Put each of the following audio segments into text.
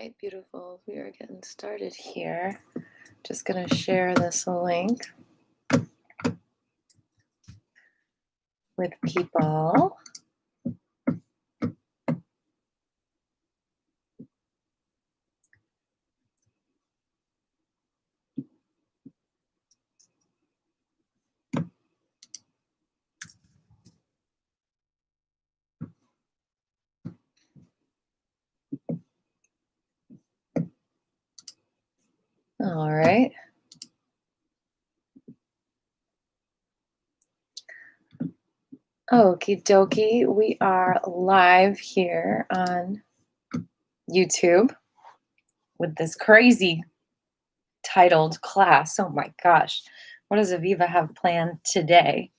right, beautiful. We are getting started here. Just going to share this link with people. All right. Okie dokie. We are live here on YouTube with this crazy titled class. Oh my gosh. What does Aviva have planned today?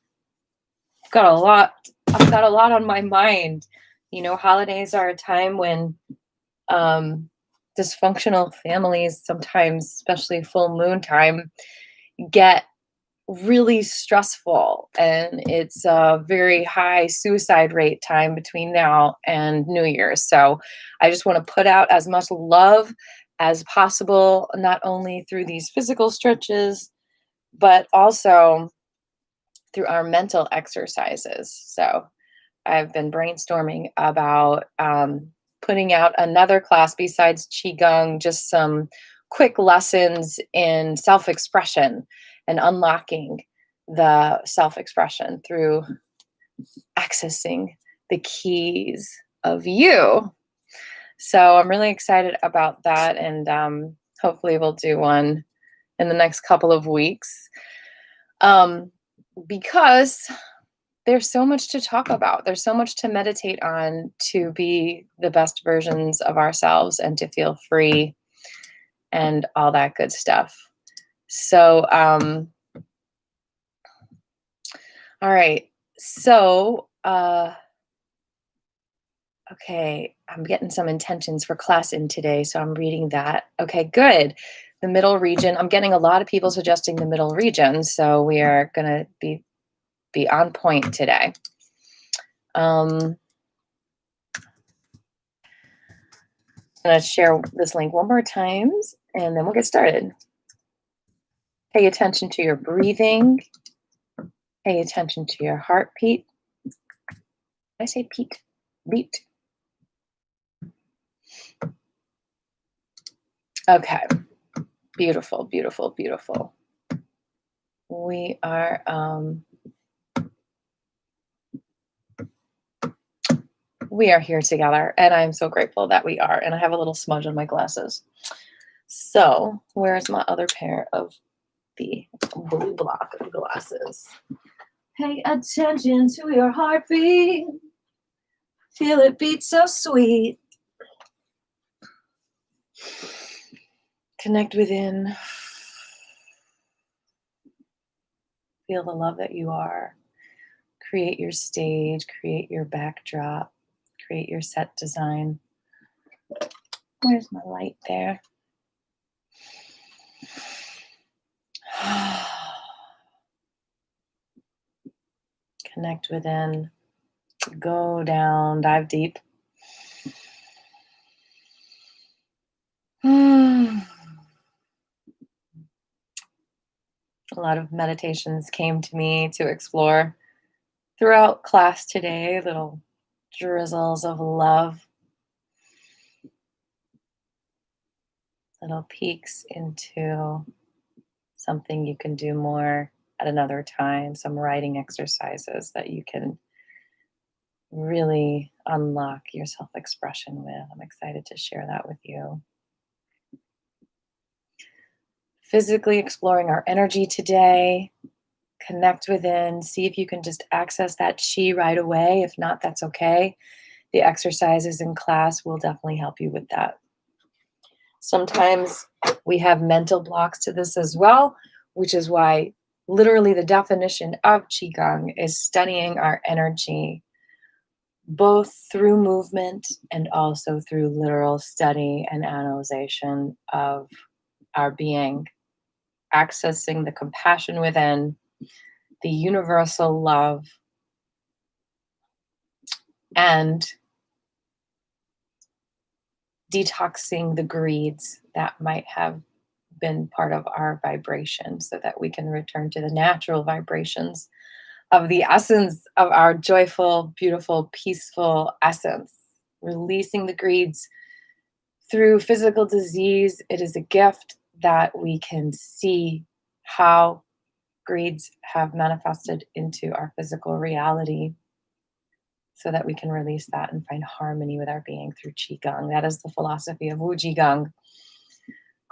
I've got a lot on my mind. You know, holidays are a time when dysfunctional families, sometimes, especially full moon time, get really stressful, and it's a very high suicide rate time between now and New Year's. So I just want to put out as much love as possible, not only through these physical stretches, but also through our mental exercises. So I've been brainstorming about putting out another class besides Qigong, just some quick lessons in self-expression and unlocking the self-expression through accessing the keys of you. So I'm really excited about that, and hopefully we'll do one in the next couple of weeks, because there's so much to talk about. There's so much to meditate on to be the best versions of ourselves and to feel free and all that good stuff. So, all right. So, okay, I'm getting some intentions for class in today, so I'm reading that. Okay, good. The middle region. I'm getting a lot of people suggesting the middle region, so we are going to be on point today. I'm going to share this link one more time, and then we'll get started. Pay attention to your breathing. Pay attention to your heartbeat. Did I say beat? Beat. Okay. Beautiful, beautiful, beautiful. We are here together, and I'm so grateful that we are. And I have a little smudge on my glasses. So where's my other pair of the blue block of glasses? Pay attention to your heartbeat. Feel it beat so sweet. Connect within. Feel the love that you are. Create your stage, create your backdrop, create your set design. Where's my light there? Connect within. Go down, dive deep. A lot of meditations came to me to explore throughout class today, little drizzles of love, little peeks into something you can do more at another time, some writing exercises that you can really unlock your self-expression with. I'm excited to share that with you. Physically exploring our energy today. Connect within, see if you can just access that Qi right away. If not, that's okay. The exercises in class will definitely help you with that. Sometimes we have mental blocks to this as well, which is why literally the definition of Qigong is studying our energy, both through movement and also through literal study and analyzation of our being, accessing the compassion within, the universal love, and detoxing the greeds that might have been part of our vibration so that we can return to the natural vibrations of the essence of our joyful, beautiful, peaceful essence. Releasing the greeds through physical disease. It is a gift that we can see how greeds have manifested into our physical reality so that we can release that and find harmony with our being through Qigong. That is the philosophy of Wu Qigong.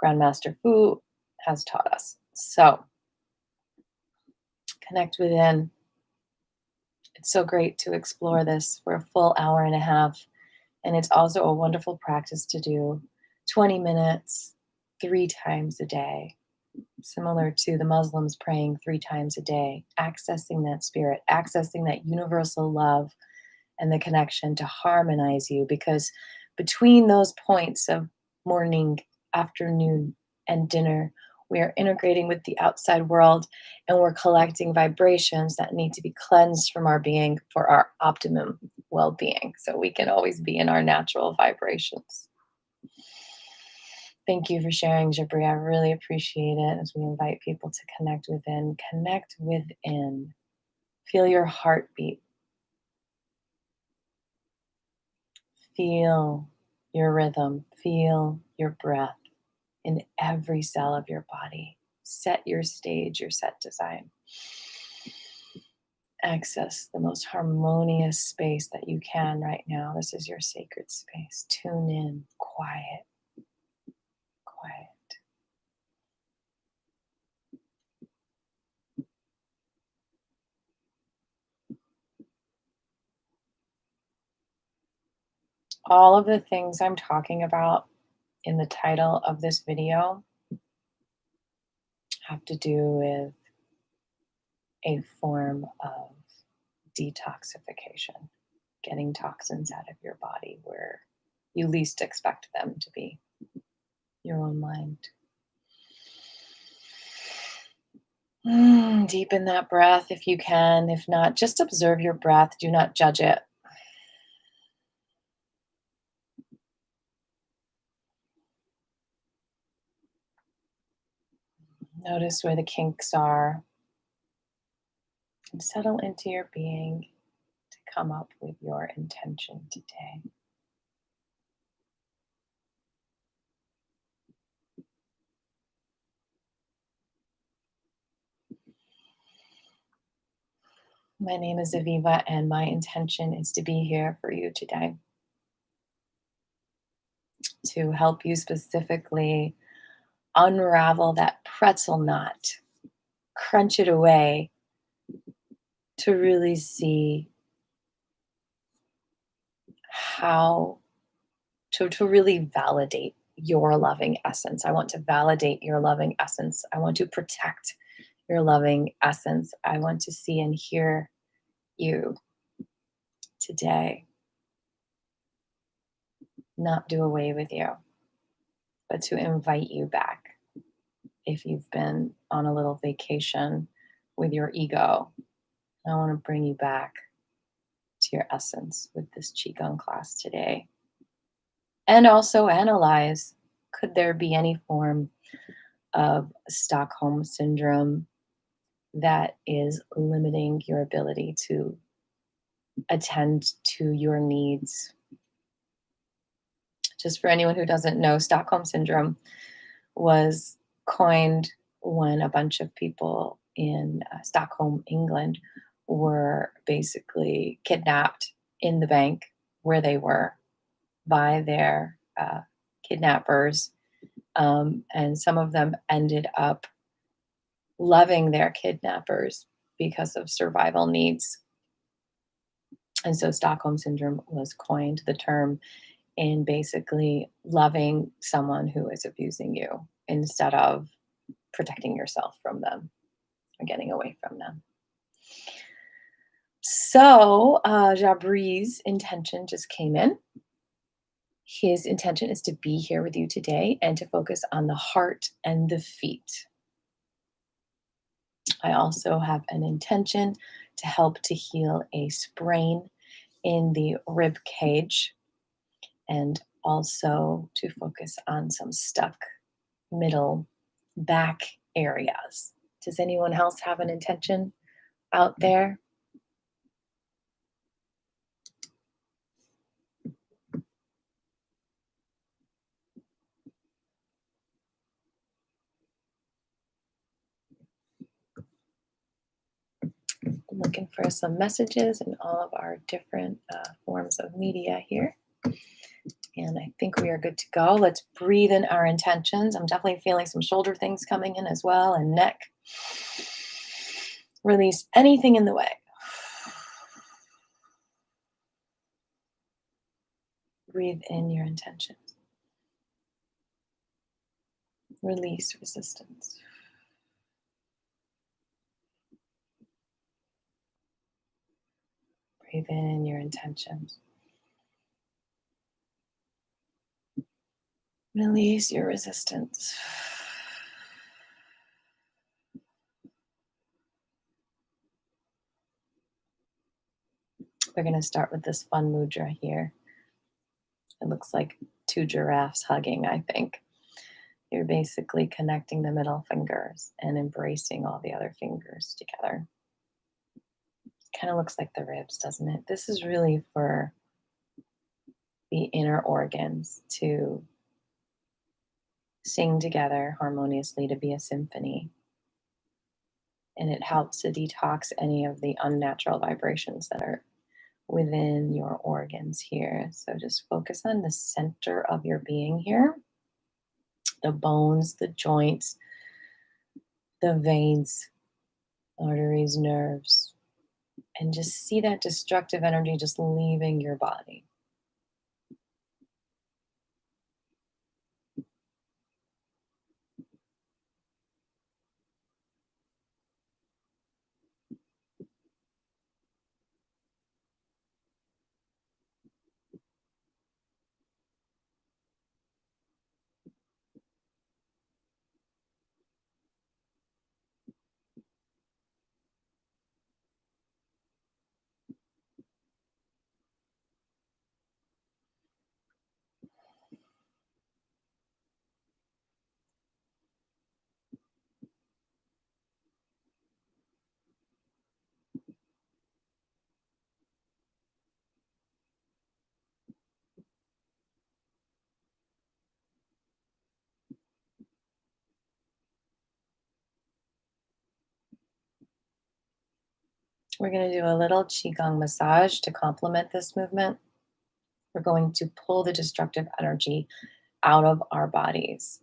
Grandmaster Fu has taught us. So connect within. It's so great to explore this for a full hour and a half. And it's also a wonderful practice to do 20 minutes, 3 times a day, similar to the Muslims praying 3 times a day, accessing that spirit, accessing that universal love and the connection to harmonize you. Because between those points of morning, afternoon, and dinner, we are integrating with the outside world and we're collecting vibrations that need to be cleansed from our being for our optimum well-being. So we can always be in our natural vibrations. Thank you for sharing, Jabri. I really appreciate it as we invite people to connect within. Connect within. Feel your heartbeat. Feel your rhythm. Feel your breath in every cell of your body. Set your stage, your set design. Access the most harmonious space that you can right now. This is your sacred space. Tune in. Quiet. Quiet. All of the things I'm talking about in the title of this video have to do with a form of detoxification, getting toxins out of your body where you least expect them to be, your own mind. Deepen that breath if you can. If not, just observe your breath. Do not judge it. Notice where the kinks are and settle into your being to come up with your intention today. My name is Aviva, and my intention is to be here for you today to help you specifically unravel that pretzel knot, crunch it away to really see how to really validate your loving essence. I want to validate your loving essence. I want to protect your loving essence. I want to see and hear you today. Not do away with you, but to invite you back. If you've been on a little vacation with your ego, I want to bring you back to your essence with this Qigong class today. And also analyze, could there be any form of Stockholm Syndrome that is limiting your ability to attend to your needs? Just for anyone who doesn't know, Stockholm Syndrome was coined when a bunch of people in Stockholm, England, were basically kidnapped in the bank where they were by their kidnappers. And some of them ended up loving their kidnappers because of survival needs. And so Stockholm Syndrome was coined, the term, in basically loving someone who is abusing you instead of protecting yourself from them or getting away from them. So Jabri's intention just came in. His intention is to be here with you today and to focus on the heart and the feet. I also have an intention to help to heal a sprain in the rib cage and also to focus on some stuck middle back areas. Does anyone else have an intention out there? I'm looking for some messages in all of our different forms of media here. And I think we are good to go. Let's breathe in our intentions. I'm definitely feeling some shoulder things coming in as well, and neck. Release anything in the way. Breathe in your intentions. Release resistance. Breathe in your intentions. Release your resistance. We're going to start with this fun mudra here. It looks like two giraffes hugging, I think. You're basically connecting the middle fingers and embracing all the other fingers together. Kind of looks like the ribs, doesn't it? This is really for the inner organs to sing together harmoniously, to be a symphony. And it helps to detox any of the unnatural vibrations that are within your organs here. So just focus on the center of your being here, the bones, the joints, the veins, arteries, nerves, and just see that destructive energy just leaving your body. We're going to do a little Qigong massage to complement this movement. We're going to pull the destructive energy out of our bodies.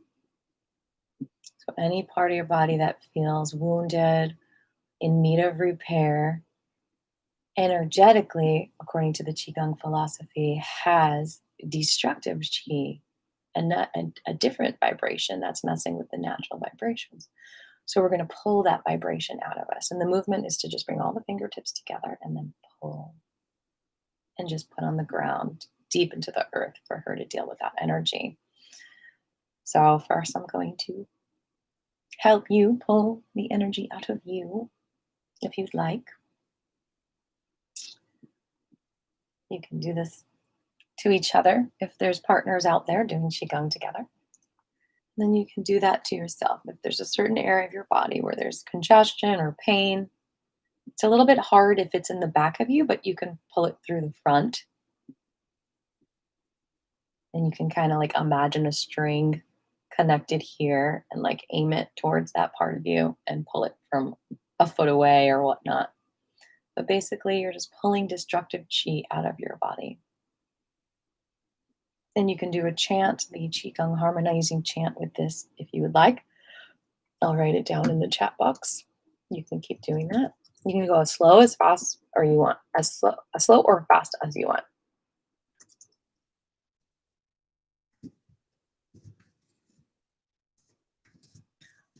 So any part of your body that feels wounded, in need of repair, energetically, according to the Qigong philosophy, has destructive Qi and not a different vibration that's messing with the natural vibrations. So we're going to pull that vibration out of us. And the movement is to just bring all the fingertips together and then pull and just put on the ground deep into the earth for her to deal with that energy. So first I'm going to help you pull the energy out of you if you'd like. You can do this to each other if there's partners out there doing Qigong together. Then you can do that to yourself. If there's a certain area of your body where there's congestion or pain, it's a little bit hard if it's in the back of you, but you can pull it through the front. And you can kind of like imagine a string connected here and like aim it towards that part of you and pull it from a foot away or whatnot. But basically, you're just pulling destructive Qi out of your body. Then you can do a chant, the Qigong Harmonizing chant with this if you would like. I'll write it down in the chat box. You can keep doing that. You can go as slow, as fast, or you want, as slow or fast as you want.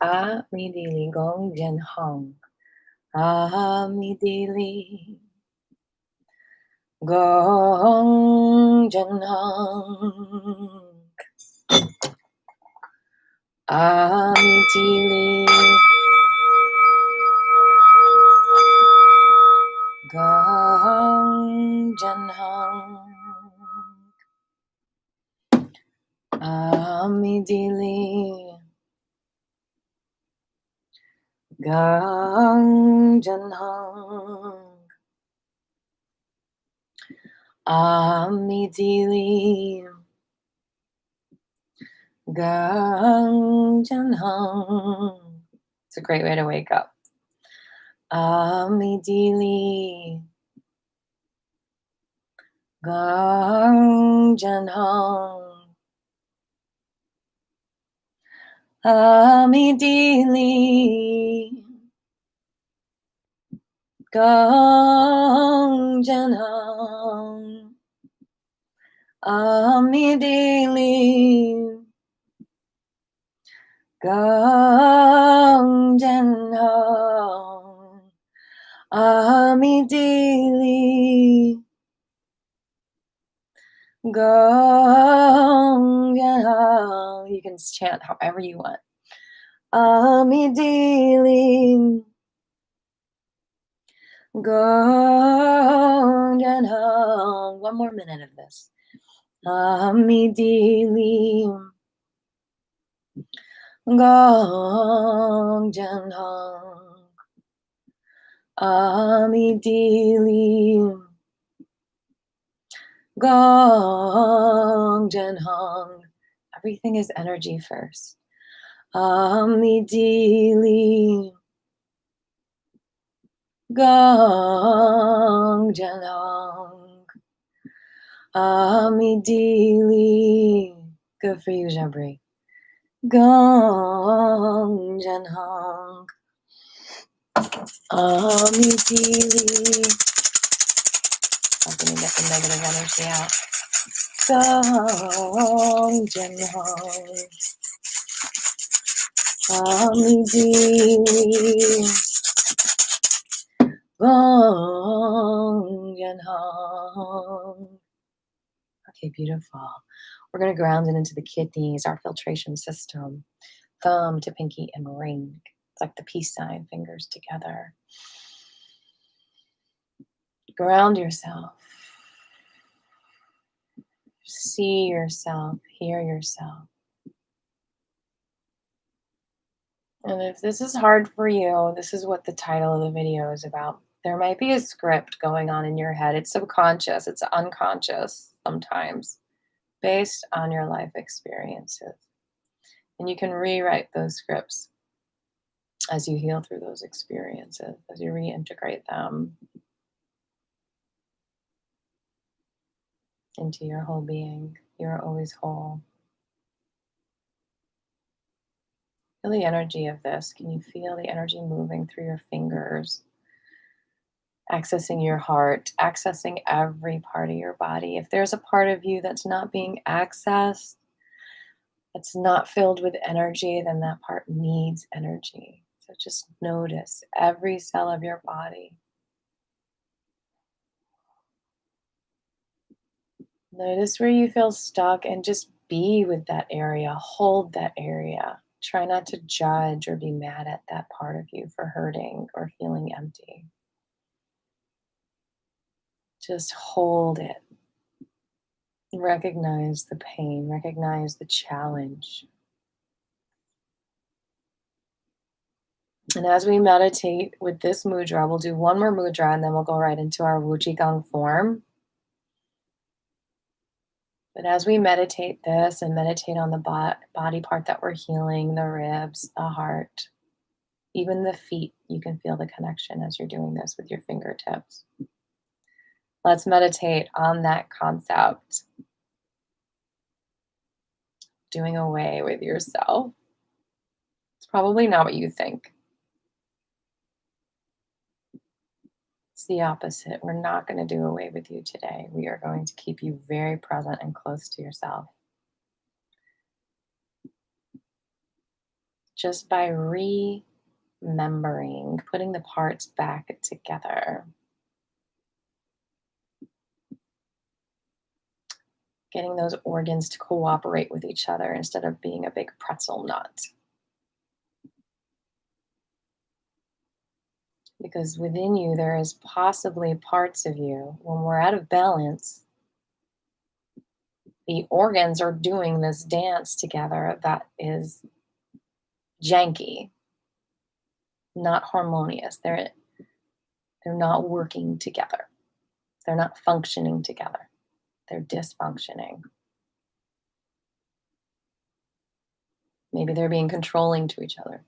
A mi dili gong jen hong. A mi dili gong jen hong. A mi dili gong jen hong. Amidili Gang Janhang Amidili Gang Janhang. It's a great way to wake up. Amidili Gang Janhang Amidili Gong Janhang Amidili Gong Janhang Amidili Gong Janhang. You can chant however you want. Amidili Gong Janhang. One more minute of this. Amidili Gong Janhang Amidili Gong Janhang. Everything is energy first. Amidili Gong Janhang Amidili. Good for you, Jabri. Gong Janhang Amidili. Helping me get the negative energy out. Gong Janhang Amidili Gong Janhang. Okay, beautiful. We're going to ground it into the kidneys, our filtration system. Thumb to pinky and ring. It's like the peace sign, fingers together. Ground yourself. See yourself, hear yourself. And if this is hard for you, this is what the title of the video is about. There might be a script going on in your head. It's subconscious, it's unconscious sometimes, based on your life experiences. And you can rewrite those scripts as you heal through those experiences, as you reintegrate them into your whole being. You're always whole. Feel the energy of this. Can you feel the energy moving through your fingers, accessing your heart, accessing every part of your body? If there's a part of you that's not being accessed, that's not filled with energy, then that part needs energy. So just notice every cell of your body. Notice where you feel stuck and just be with that area. Hold that area. Try not to judge or be mad at that part of you for hurting or feeling empty. Just hold it. Recognize the pain. Recognize the challenge. And as we meditate with this mudra, we'll do one more mudra and then we'll go right into our Qi Gong form. But as we meditate this and meditate on the body part that we're healing, the ribs, the heart, even the feet, you can feel the connection as you're doing this with your fingertips. Let's meditate on that concept. Doing away with yourself. It's probably not what you think. It's the opposite. We're not going to do away with you today. We are going to keep you very present and close to yourself. Just by remembering, putting the parts back together. Getting those organs to cooperate with each other instead of being a big pretzel nut. Because within you, there is possibly parts of you, when we're out of balance, the organs are doing this dance together that is janky, not harmonious. They're not working together. They're not functioning together. They're dysfunctioning. Maybe they're being controlling to each other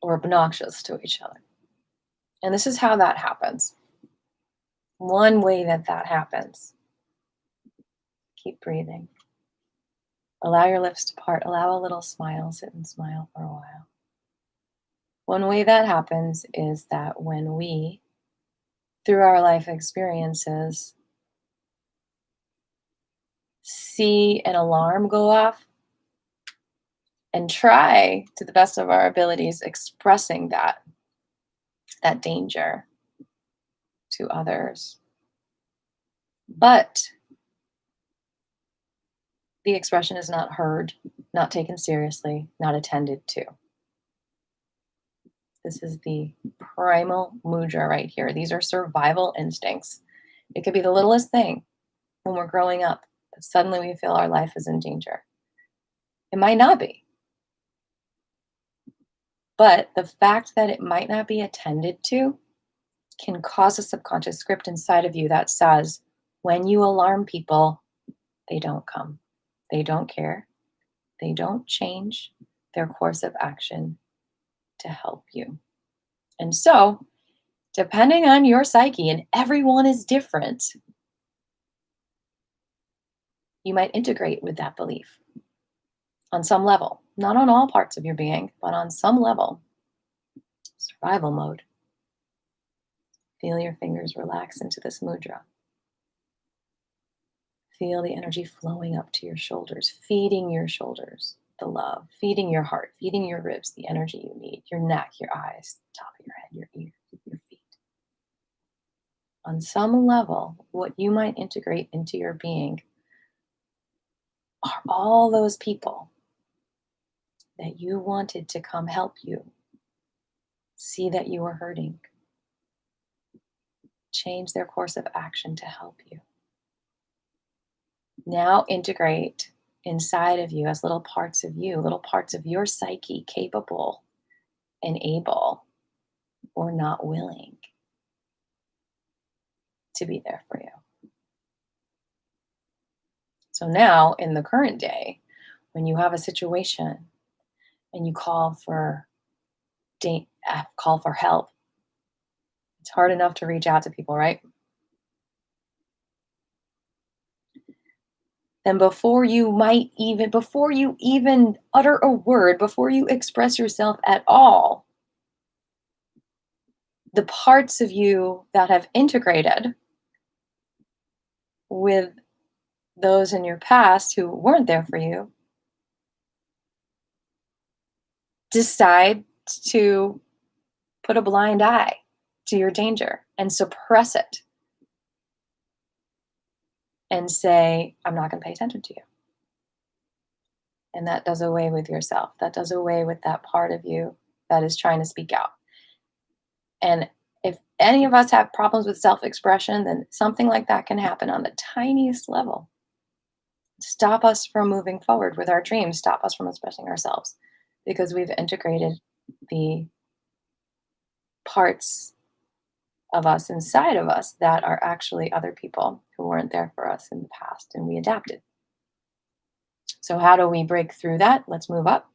or obnoxious to each other. And this is how that happens. One way that happens. Keep breathing. Allow your lips to part. Allow a little smile. Sit and smile for a while. One way that happens is that when we, through our life experiences, see an alarm go off and try to the best of our abilities expressing that danger to others. But the expression is not heard, not taken seriously, not attended to. This is the Primal Mudra right here. These are survival instincts. It could be the littlest thing when we're growing up, but suddenly we feel our life is in danger. It might not be. But the fact that it might not be attended to can cause a subconscious script inside of you that says, when you alarm people, they don't come. They don't care. They don't change their course of action to help you. And so, depending on your psyche, and everyone is different, you might integrate with that belief on some level. Not on all parts of your being, but on some level. Survival mode. Feel your fingers relax into this mudra. Feel the energy flowing up to your shoulders, feeding your shoulders the love, feeding your heart, feeding your ribs the energy you need, your neck, your eyes, top of your head, your ears, your feet. On some level, what you might integrate into your being are all those people that you wanted to come help you see that you were hurting, change their course of action to help you. Now integrate inside of you as little parts of you, little parts of your psyche capable and able or not willing to be there for you. So now in the current day, when you have a situation and you call for help, it's hard enough to reach out to people, right? Then before you even utter a word, before you express yourself at all, the parts of you that have integrated with those in your past who weren't there for you decide to put a blind eye to your danger and suppress it and say, I'm not going to pay attention to you. And that does away with yourself. That does away with that part of you that is trying to speak out. And if any of us have problems with self-expression, then something like that can happen on the tiniest level. Stop us from moving forward with our dreams, stop us from expressing ourselves, because we've integrated the parts of us inside of us that are actually other people who weren't there for us in the past, and we adapted. So how do we break through that? Let's move up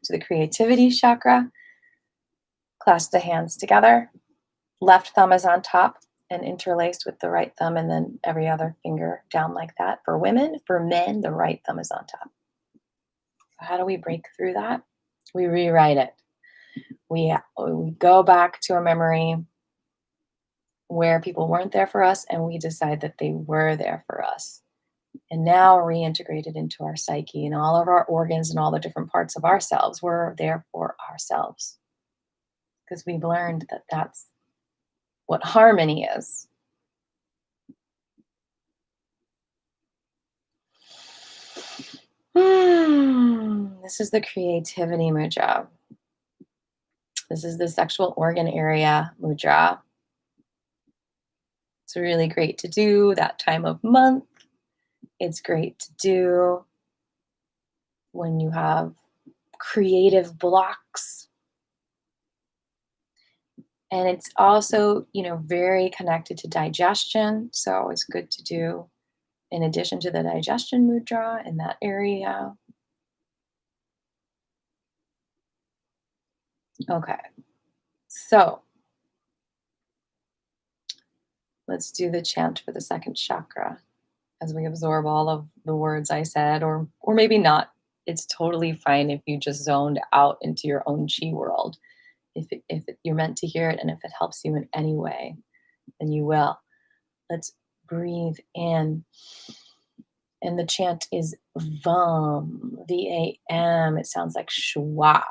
to the creativity chakra. Clasp the hands together. Left thumb is on top and interlaced with the right thumb, and then every other finger down like that. For women, for men, the right thumb is on top. So how do we break through that? We rewrite it. We go back to a memory where people weren't there for us, and we decide that they were there for us. And now reintegrated into our psyche and all of our organs and all the different parts of ourselves. We're there for ourselves because we've learned that that's what harmony is. This is the creativity mudra. This is the sexual organ area mudra. It's really great to do that time of month. It's great to do when you have creative blocks. And it's also, very connected to digestion. So it's good to do in addition to the digestion mudra in that area. Okay. So let's do the chant for the second chakra as we absorb all of the words I said, or maybe not. It's totally fine if you just zoned out into your own chi world. If you're meant to hear it and if it helps you in any way, then you will. Let's breathe in. And the chant is VAM, V-A-M. It sounds like schwa.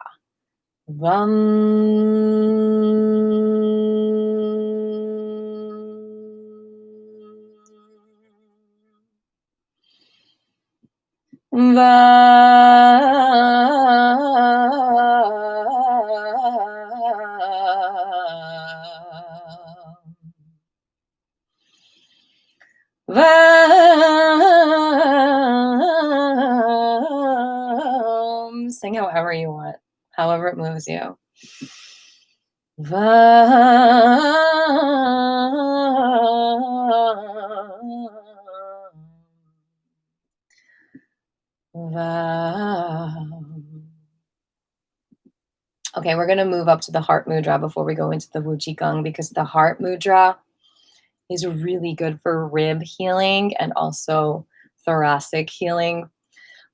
Sing however you want, however it moves you. Okay, we're going to move up to the heart mudra before we go into the Qi Gong, because the heart mudra is really good for rib healing and also thoracic healing.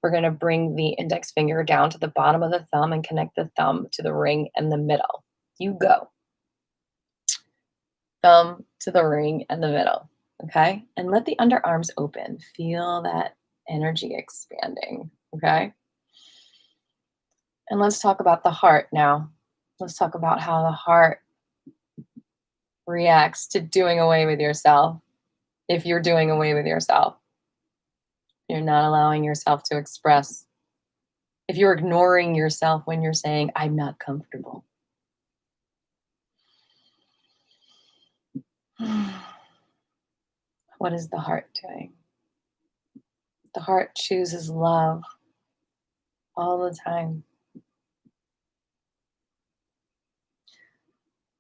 We're going to bring the index finger down to the bottom of the thumb and connect the thumb to the ring in the middle. You go. Thumb to the ring and the middle. Okay? And let the underarms open. Feel that energy expanding. Okay? And let's talk about the heart now. Let's talk about how the heart reacts to doing away with yourself. If you're doing away with yourself, you're not allowing yourself to express. If you're ignoring yourself when you're saying, I'm not comfortable. What is the heart doing? The heart chooses love all the time.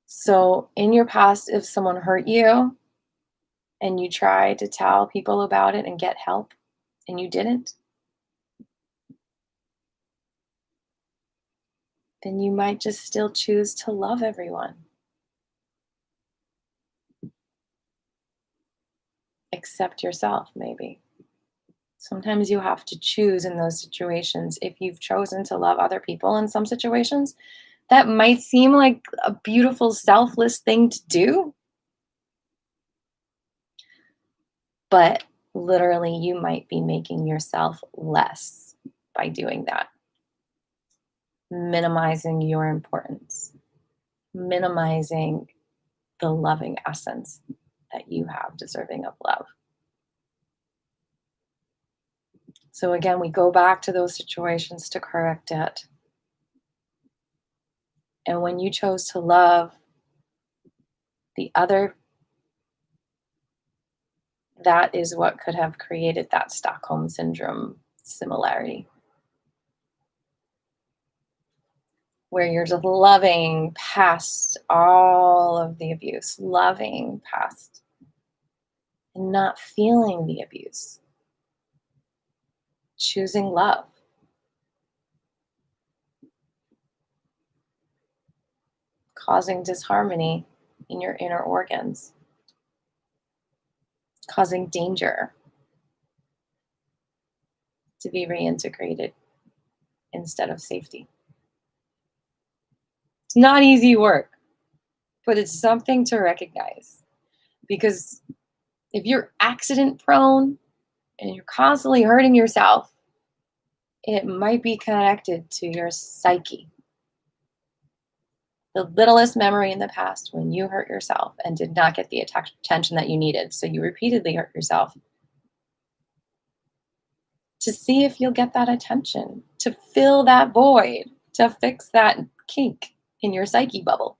So in your past, if someone hurt you and you tried to tell people about it and get help and you didn't, then you might just still choose to love everyone. Except yourself, maybe. Sometimes you have to choose in those situations. If you've chosen to love other people in some situations, that might seem like a beautiful, selfless thing to do. But literally, you might be making yourself less by doing that. Minimizing your importance. Minimizing the loving essence that you have deserving of love. So again, we go back to those situations to correct it. And when you chose to love the other, that is what could have created that Stockholm Syndrome similarity. Where you're just loving past all of the abuse, loving past, and not feeling the abuse. Choosing love. Causing disharmony in your inner organs. Causing danger to be reintegrated instead of safety. It's not easy work, but it's something to recognize. Because if you're accident prone and you're constantly hurting yourself, it might be connected to your psyche. The littlest memory in the past when you hurt yourself and did not get the attention that you needed, so you repeatedly hurt yourself, to see if you'll get that attention, to fill that void, to fix that kink in your psyche bubble.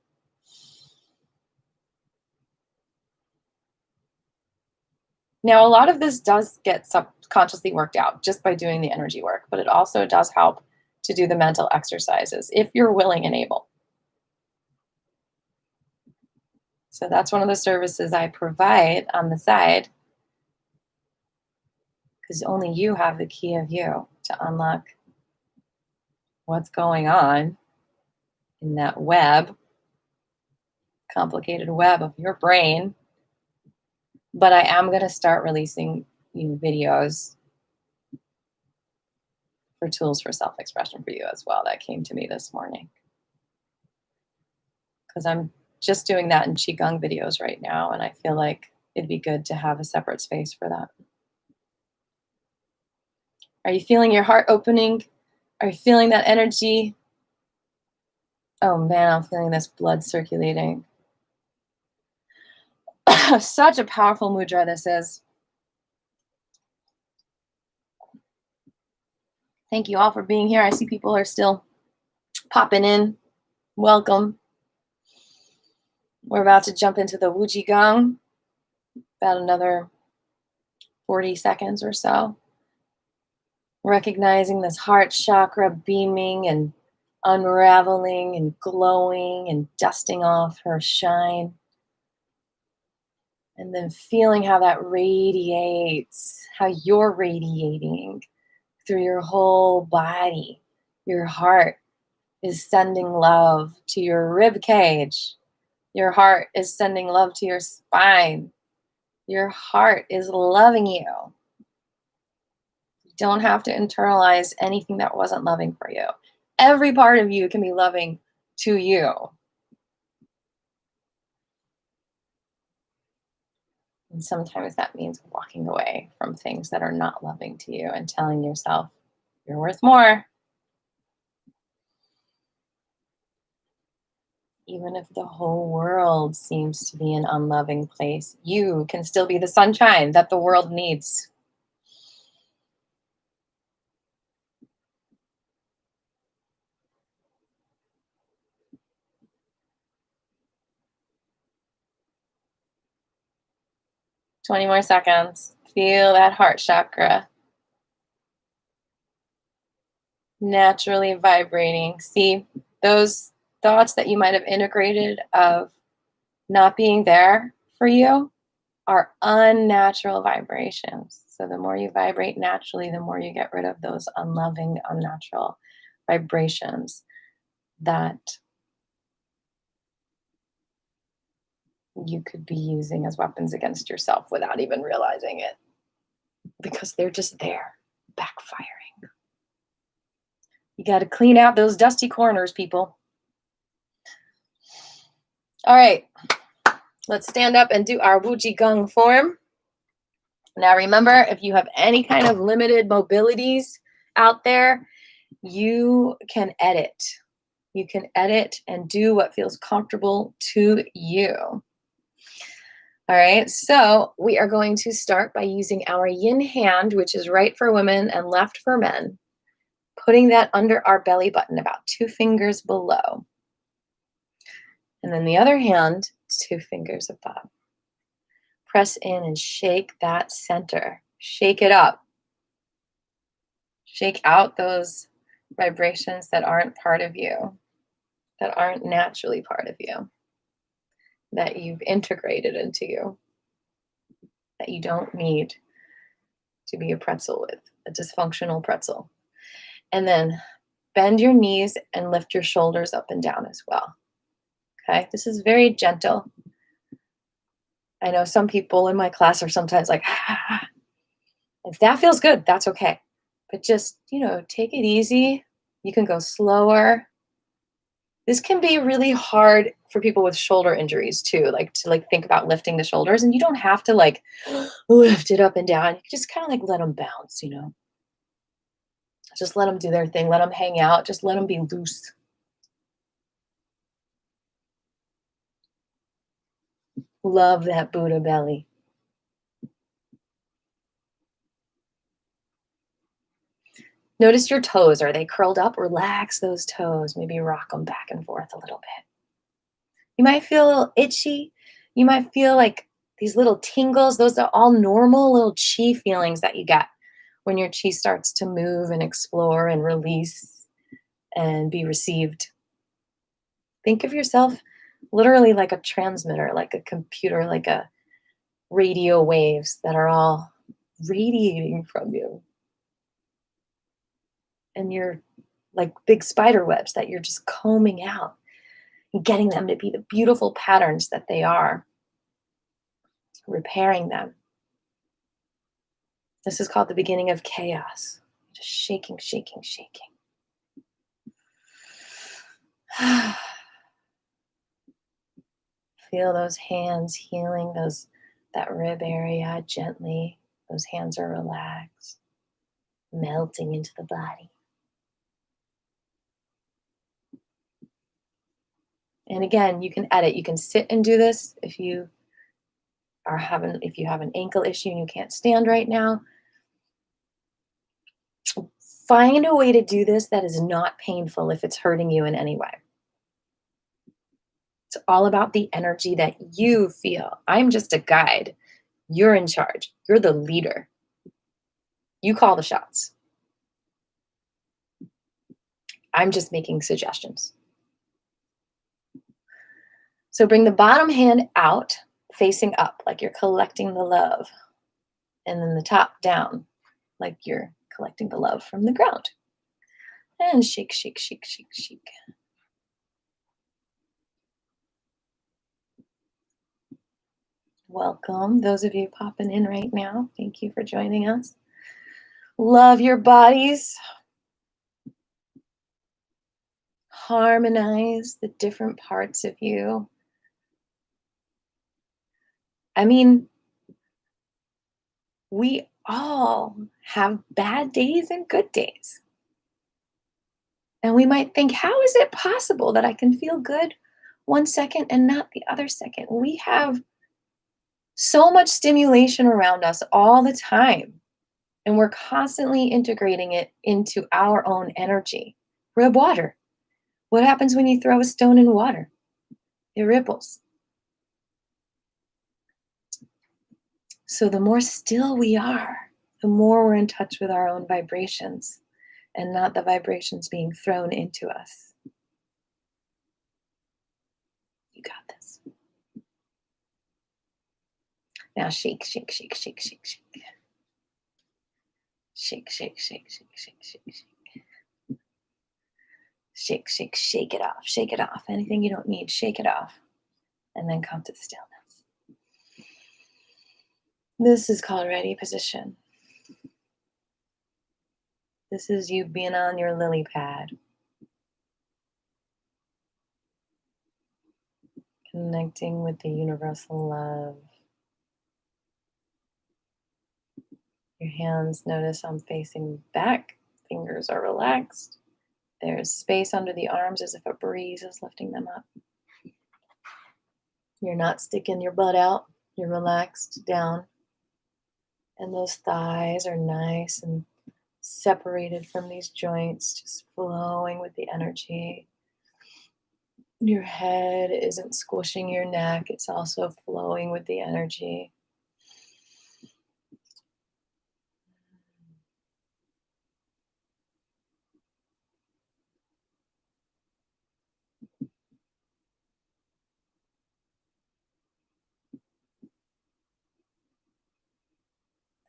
Now, a lot of this does get subconsciously worked out just by doing the energy work, but it also does help to do the mental exercises if you're willing and able. So that's one of the services I provide on the side, because only you have the key of you to unlock what's going on in that web, complicated web of your brain. But I am going to start releasing videos for tools for self-expression for you as well. That came to me this morning, because I'm just doing that in Qigong videos right now, and I feel like it'd be good to have a separate space for that. Are you feeling your heart opening? Are you feeling that energy? Oh man, I'm feeling this blood circulating. Such a powerful mudra this is. Thank you all for being here. I see people are still popping in. Welcome. We're about to jump into the Qi Gong. About another 40 seconds or so. Recognizing this heart chakra beaming and unraveling and glowing and dusting off her shine. And then feeling how that radiates, how you're radiating through your whole body. Your heart is sending love to your rib cage. Your heart is sending love to your spine. Your heart is loving you. You don't have to internalize anything that wasn't loving for you. Every part of you can be loving to you. And sometimes that means walking away from things that are not loving to you and telling yourself you're worth more. Even if the whole world seems to be an unloving place, you can still be the sunshine that the world needs. Twenty more seconds. Feel that heart chakra naturally vibrating. See, those thoughts that you might have integrated of not being there for you are unnatural vibrations. So the more you vibrate naturally, the more you get rid of those unloving, unnatural vibrations that you could be using as weapons against yourself without even realizing it, because they're just there, backfiring. You got to clean out those dusty corners, people. All right, let's stand up and do our Qi Gong form. Now remember, if you have any kind of limited mobilities out there, you can edit. You can edit and do what feels comfortable to you. All right, so we are going to start by using our Yin Hand, which is right for women and left for men, putting that under our belly button, about 2 fingers below. And then the other hand, 2 fingers above. Press in and shake that center. Shake it up. Shake out those vibrations that aren't part of you, that aren't naturally part of you, that you've integrated into you, that you don't need to be a pretzel with, a dysfunctional pretzel. And then bend your knees and lift your shoulders up and down as well. Okay, this is very gentle. I know some people in my class are sometimes like, if that feels good, that's okay. But just, take it easy. You can go slower. This can be really hard for people with shoulder injuries too, to think about lifting the shoulders, and you don't have to lift it up and down. You can just kind of let them bounce, Just let them do their thing. Let them hang out. Just let them be loose. Love that Buddha belly. Notice your toes. Are they curled up? Relax those toes. Maybe rock them back and forth a little bit. You might feel a little itchy. You might feel like These little tingles, those are all normal little chi feelings that you get when your chi starts to move and explore and release and be received. Think of yourself literally like a transmitter, like a computer, like a radio waves that are all radiating from you. And you're like big spider webs that you're just combing out and getting them to be the beautiful patterns that they are, repairing them. This is called the beginning of chaos. Just shaking, shaking, shaking. Feel those hands healing that rib area gently. Those hands are relaxed, melting into the body. And again, you can edit. You can sit and do this if you have an ankle issue and you can't stand right now. Find a way to do this that is not painful if it's hurting you in any way. It's all about the energy that you feel. I'm just a guide. You're in charge. You're the leader. You call the shots. I'm just making suggestions. So bring the bottom hand out, facing up, like you're collecting the love. And then the top down, like you're collecting the love from the ground. And shake, shake, shake, shake, shake. Welcome, those of you popping in right now. Thank you for joining us. Love your bodies. Harmonize the different parts of you. I mean, we all have bad days and good days. And we might think, how is it possible that I can feel good one second and not the other second? We have so much stimulation around us all the time. And we're constantly integrating it into our own energy. We're water. What happens when you throw a stone in water? It ripples. So the more still we are, the more we're in touch with our own vibrations and not the vibrations being thrown into us. You got this. Now shake, shake, shake, shake, shake, shake. Shake, shake, shake, shake, shake, shake, shake. Shake, shake, shake it off. Shake it off. Anything you don't need, shake it off. And then come to the stillness. This is called ready position. This is you being on your lily pad. Connecting with the universal love. Your hands, notice I'm facing back. Fingers are relaxed. There's space under the arms as if a breeze is lifting them up. You're not sticking your butt out. You're relaxed down. And those thighs are nice and separated from these joints, just flowing with the energy. Your head isn't squishing your neck. It's also flowing with the energy.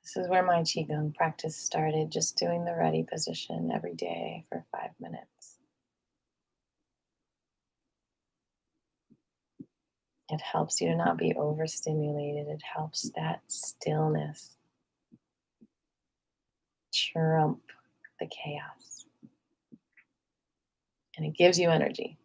This is where my Qigong practice started, just doing the ready position every day for 5 minutes. It helps you to not be overstimulated. It helps that stillness trump the chaos. And it gives you energy.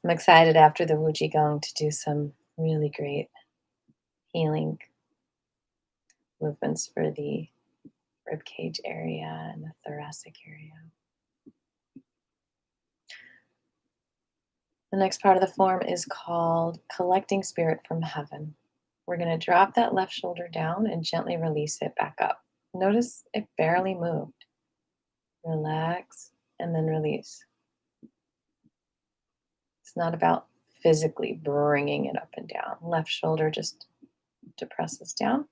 I'm excited after the Wu Qigong to do some really great healing movements for the rib cage area and the thoracic area. The next part of the form is called collecting spirit from heaven. We're going to drop that left shoulder down and gently release it back up. Notice it barely moved. Relax and then release. It's not about physically bringing it up and down. Left shoulder just depresses down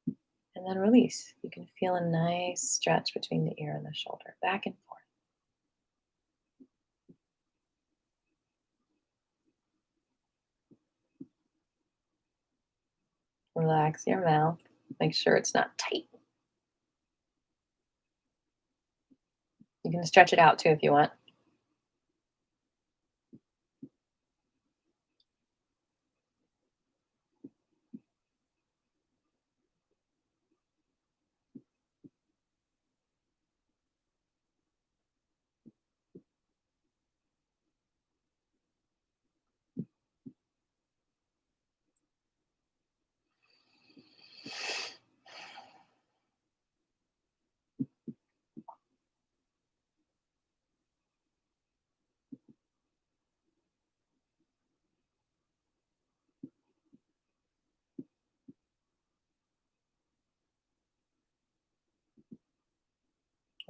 and then release. You can feel a nice stretch between the ear and the shoulder, back and forth. Relax your mouth. Make sure it's not tight. You can stretch it out too if you want.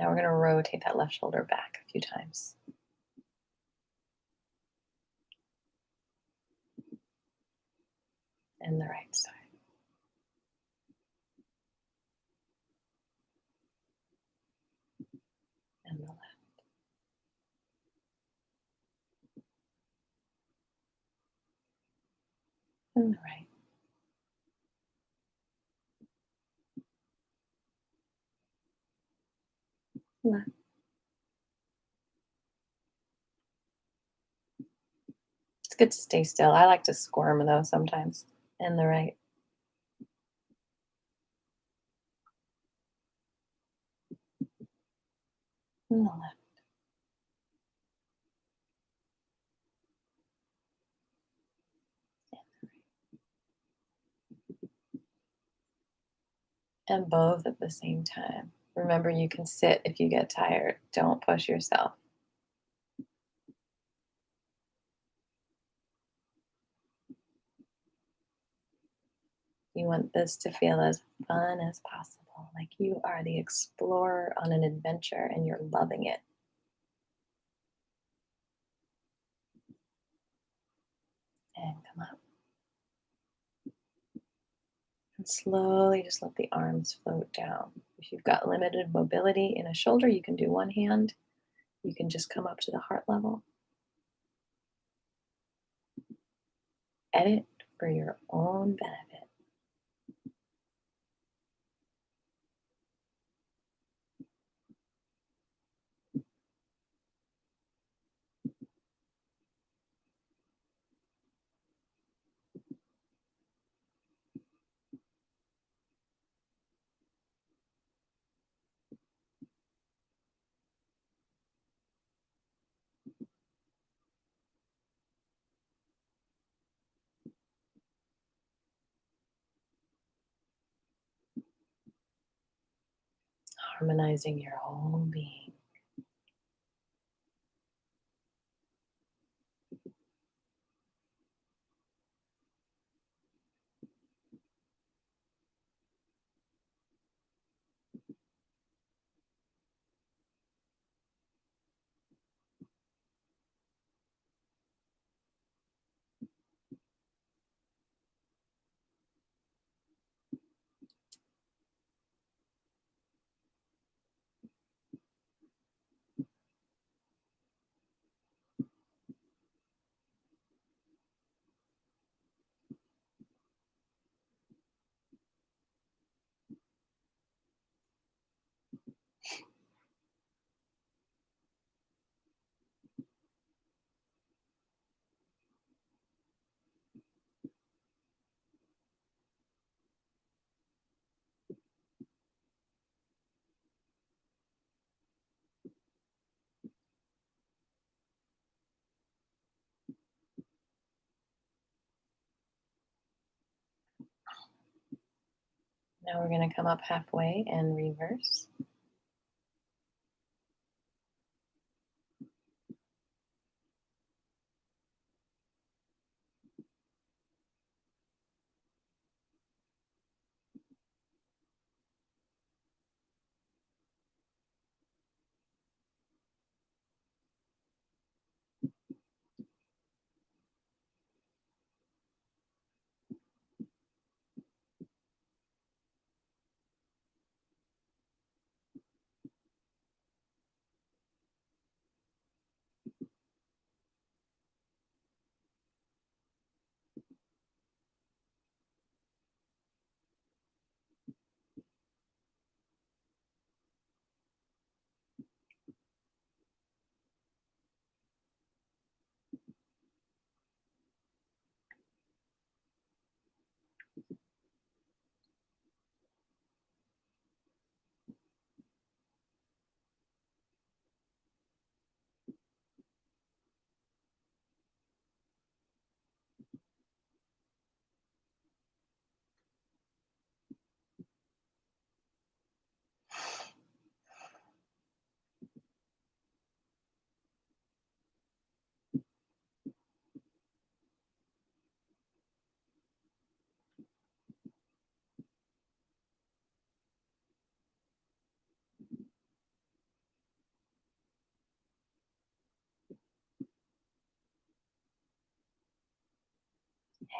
Now we're going to rotate that left shoulder back a few times. And the right side. And the left. And the right. Left. It's good to stay still. I like to squirm though sometimes. And the right. And the left. And both at the same time. Remember, you can sit if you get tired. Don't push yourself. You want this to feel as fun as possible, like you are the explorer on an adventure and you're loving it. And come up. And slowly just let the arms float down. If you've got limited mobility in a shoulder, you can do one hand. You can just come up to the heart level. Edit for your own benefit. Harmonizing your whole being. Now we're going to come up halfway and reverse.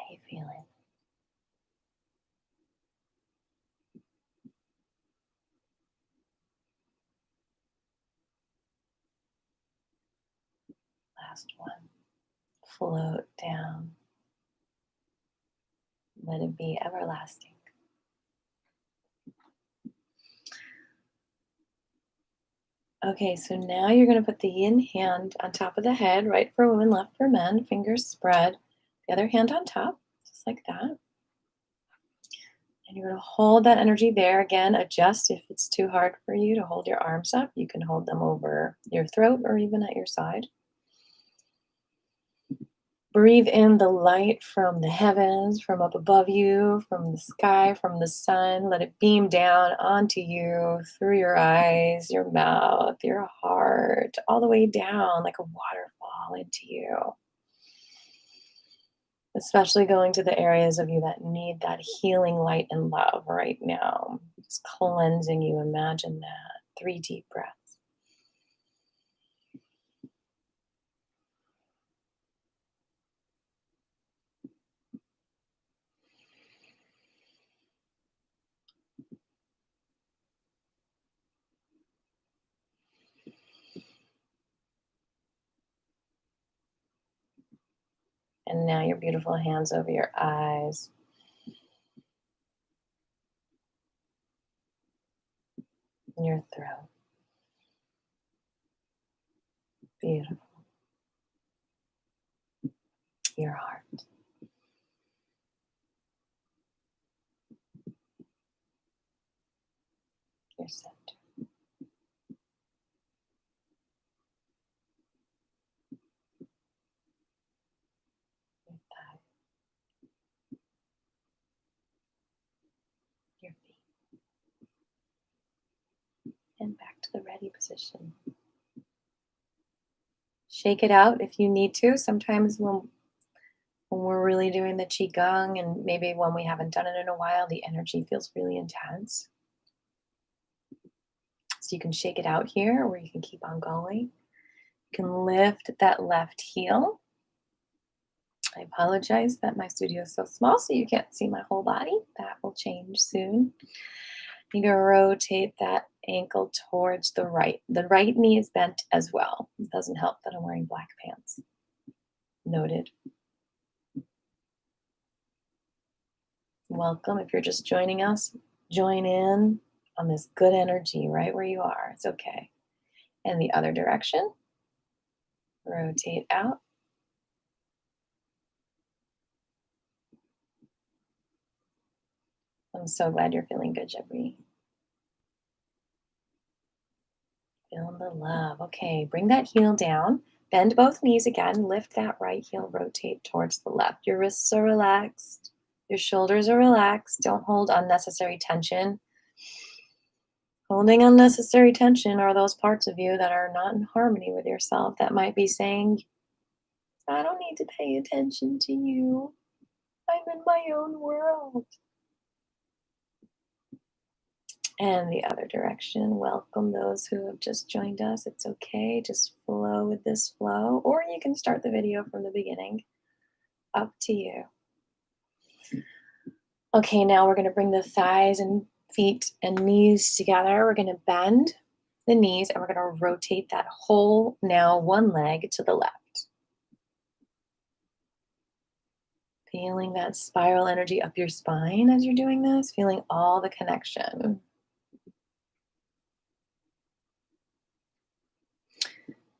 you feeling? Last one. Float down. Let it be everlasting. Okay, so now you're going to put the yin hand on top of the head, right for women, left for men, fingers spread, the other hand on top, just like that. And you're going to hold that energy there. Again, adjust if it's too hard for you to hold your arms up. You can hold them over your throat or even at your side. Breathe in the light from the heavens, from up above you, from the sky, from the sun. Let it beam down onto you through your eyes, your mouth, your heart, all the way down like a waterfall into you. Especially going to the areas of you that need that healing light and love right now. Just cleansing you. Imagine that. 3 deep breaths. And now your beautiful hands over your eyes. And your throat. Beautiful. Your heart. Your center. Your thigh. Your feet. And back to the ready position. Shake it out if you need to. Sometimes when we're really doing the Qigong and maybe when we haven't done it in a while, the energy feels really intense. So you can shake it out here or you can keep on going. You can lift that left heel. I apologize that my studio is so small so you can't see my whole body. That will change soon. You can rotate that ankle towards the right. The right knee is bent as well. It doesn't help that I'm wearing black pants. Noted. Welcome. If you're just joining us, join in on this good energy right where you are. It's okay. And the other direction. Rotate out. I'm so glad you're feeling good, Jeffrey. Feeling the love. Okay, bring that heel down. Bend both knees again. Lift that right heel. Rotate towards the left. Your wrists are relaxed. Your shoulders are relaxed. Don't hold unnecessary tension. Holding unnecessary tension are those parts of you that are not in harmony with yourself that might be saying, I don't need to pay attention to you. I'm in my own world. And the other direction. Welcome those who have just joined us. It's okay. Just flow with this flow. Or you can start the video from the beginning. Up to you. Okay, now we're going to bring the thighs and feet and knees together. We're going to bend the knees and we're going to rotate that whole now one leg to the left. Feeling that spiral energy up your spine as you're doing this. Feeling all the connection.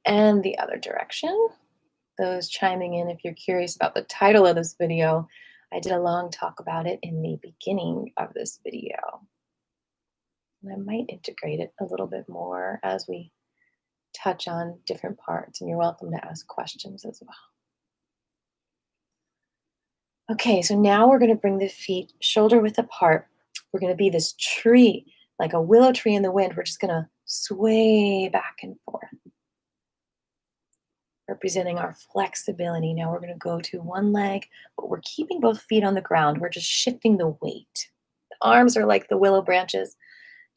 And the other direction. Those chiming in, if you're curious about the title of this video, I did a long talk about it in the beginning of this video. And I might integrate it a little bit more as we touch on different parts, and you're welcome to ask questions as well. Okay, so now we're going to bring the feet shoulder width apart. We're going to be this tree, like a willow tree in the wind. We're just going to sway back and forth, representing our flexibility. Now we're going to go to one leg, but we're keeping both feet on the ground. We're just shifting the weight. The arms are like the willow branches,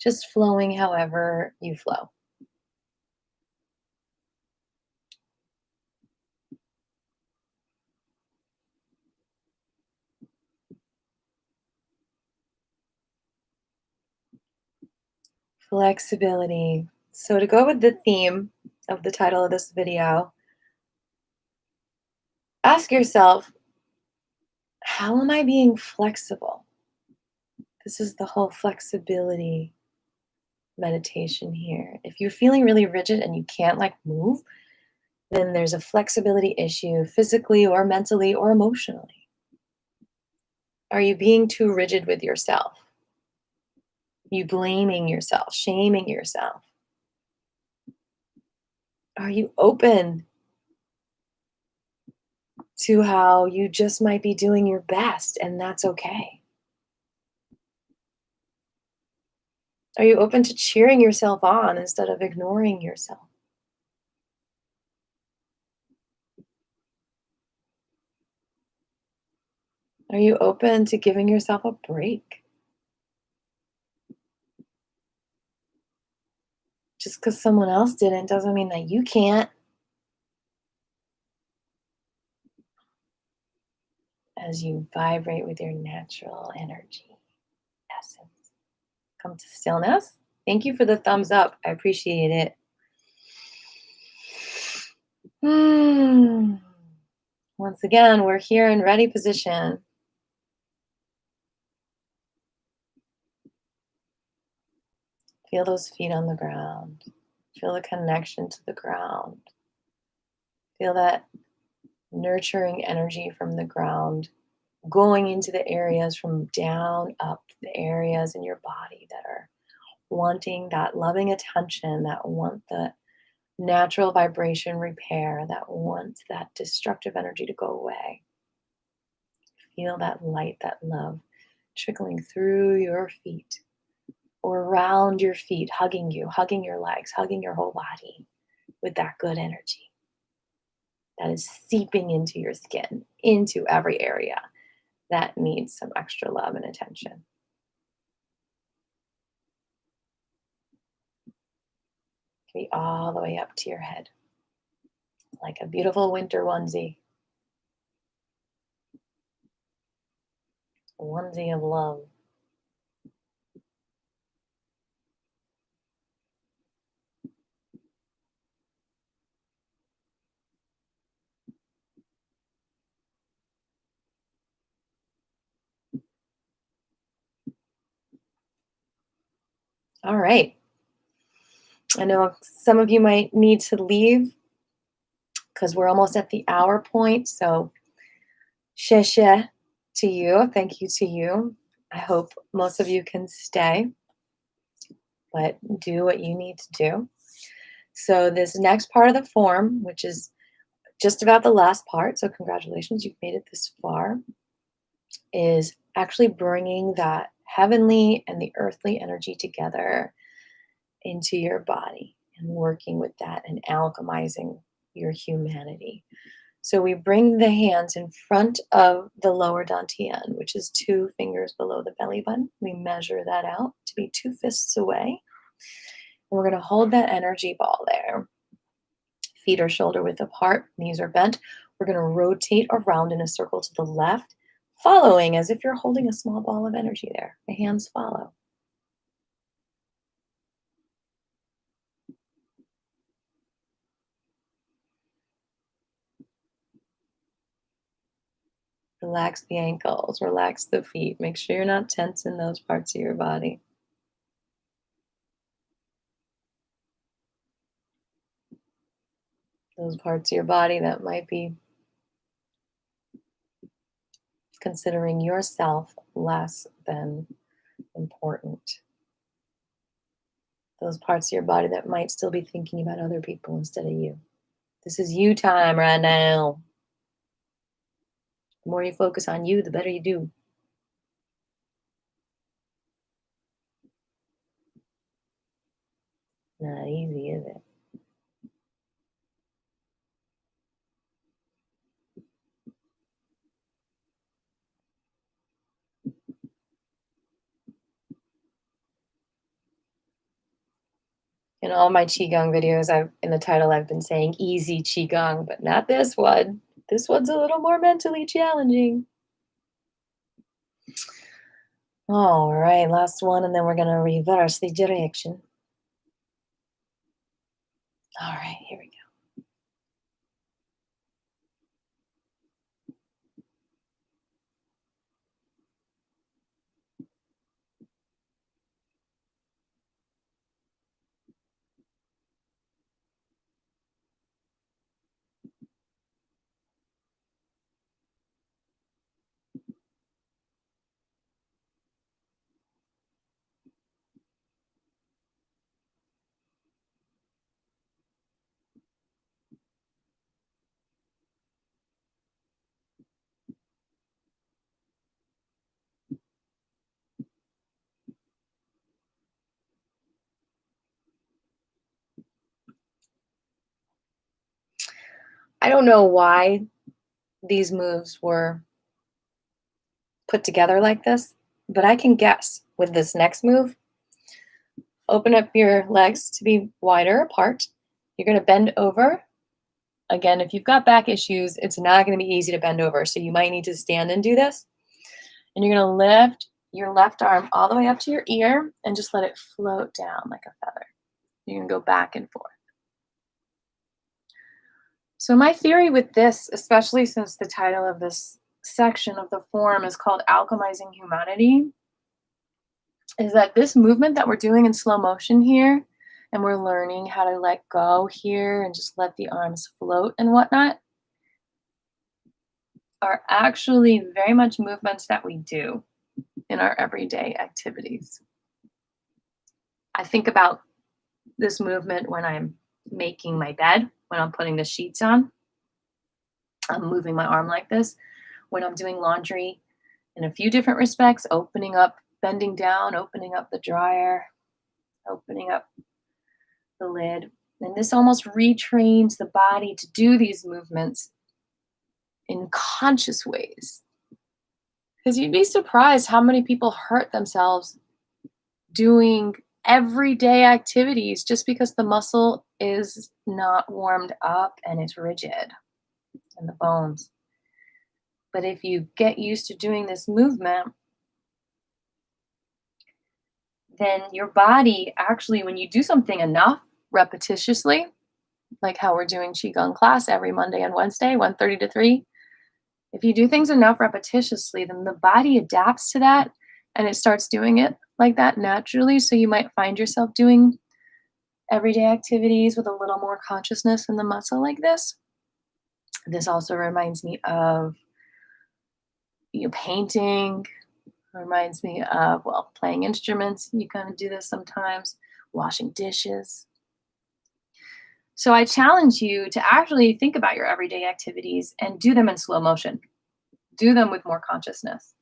just flowing however you flow. Flexibility. So to go with the theme of the title of this video, ask yourself, how am I being flexible? This is the whole flexibility meditation here. If you're feeling really rigid and you can't like move, then there's a flexibility issue physically or mentally or emotionally. Are you being too rigid with yourself? You blaming yourself, shaming yourself? Are you open to how you just might be doing your best and that's okay? Are you open to cheering yourself on instead of ignoring yourself? Are you open to giving yourself a break? Just because someone else didn't doesn't mean that you can't. As you vibrate with your natural energy essence, come to stillness. Thank you for the thumbs up. I appreciate it. Once again, we're here in ready position. Feel those feet on the ground. Feel the connection to the ground. Feel that nurturing energy from the ground going into the areas from down up, the areas in your body that are wanting that loving attention, that want the natural vibration repair, that wants that destructive energy to go away. Feel that light, that love trickling through your feet or around your feet, hugging you, hugging your legs, hugging your whole body with that good energy that is seeping into your skin, into every area that needs some extra love and attention. Be all the way up to your head, like a beautiful winter onesie. A onesie of love. All right. I know some of you might need to leave because we're almost at the hour point. So, sheshe to you. Thank you to you. I hope most of you can stay, but do what you need to do. So, this next part of the form, which is just about the last part, so congratulations, you've made it this far, is actually bringing that heavenly and the earthly energy together into your body and working with that and alchemizing your humanity. So we bring the hands in front of the lower dantian, which is 2 fingers below the belly button. We measure that out to be 2 fists away. And we're going to hold that energy ball there. Feet are shoulder width apart, knees are bent. We're going to rotate around in a circle to the left, following as if you're holding a small ball of energy there. The hands follow. Relax the ankles, relax the feet. Make sure you're not tense in those parts of your body. Those parts of your body that might be considering yourself less than important. Those parts of your body that might still be thinking about other people instead of you. This is you time right now. The more you focus on you, the better you do. Not easy, is it? In all my Qigong videos, in the title, I've been saying easy Qigong, but not this one. This one's a little more mentally challenging. All right, last one, and then we're going to reverse the direction. All right, here we go. I don't know why these moves were put together like this, but I can guess with this next move. Open up your legs to be wider apart. You're going to bend over. Again, if you've got back issues, it's not going to be easy to bend over. So you might need to stand and do this. And you're going to lift your left arm all the way up to your ear and just let it float down like a feather. You're going to go back and forth. So my theory with this, especially since the title of this section of the form is called Alchemizing Humanity, is that this movement that we're doing in slow motion here, and we're learning how to let go here and just let the arms float and whatnot, are actually very much movements that we do in our everyday activities. I think about this movement when I'm making my bed, when I'm putting the sheets on. I'm moving my arm like this. When I'm doing laundry, in a few different respects, opening up, bending down, opening up the dryer, opening up the lid. And this almost retrains the body to do these movements in conscious ways. Because you'd be surprised how many people hurt themselves doing everyday activities just because the muscle is not warmed up and it's rigid in the bones. But if you get used to doing this movement, then your body actually, when you do something enough repetitiously, like how we're doing Qigong class every Monday and Wednesday, 1:30 to 3, if you do things enough repetitiously, then the body adapts to that and it starts doing it like that naturally. So you might find yourself doing everyday activities with a little more consciousness in the muscle like this. This also reminds me of painting, reminds me of, well, playing instruments. You kind of do this sometimes, washing dishes. So I challenge you to actually think about your everyday activities and do them in slow motion. Do them with more consciousness.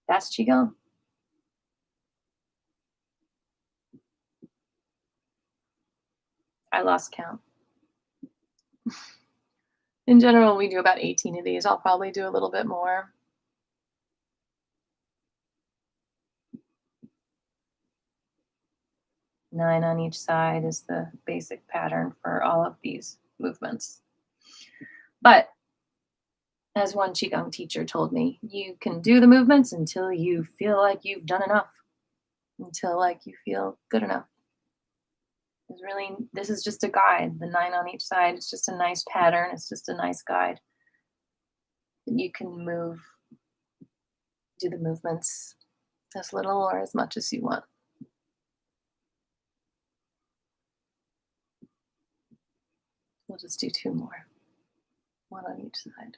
That's Qigong. I lost count. In general, we do about 18 of these. I'll probably do a little bit more. Nine on each side is the basic pattern for all of these movements. But as one Qigong teacher told me, you can do the movements until you feel like you've done enough, until like you feel good enough. This is just a guide. The 9 on each side, it's just a nice pattern. It's just a nice guide. You can do the movements as little or as much as you want. We'll just do 2 more, 1 on each side.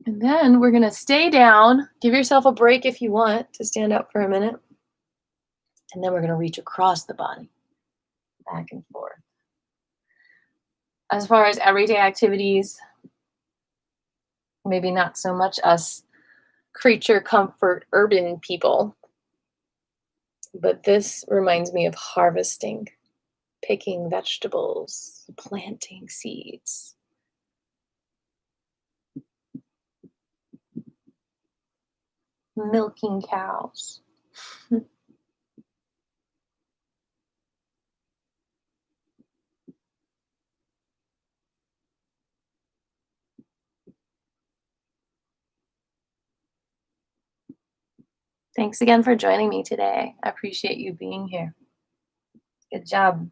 And then we're going to stay down. Give yourself a break if you want to stand up for a minute. And then we're going to reach across the body, back and forth. As far as everyday activities, maybe not so much us creature comfort urban people, but this reminds me of harvesting, picking vegetables, planting seeds. Milking cows. Thanks again for joining me today. I appreciate you being here. Good job.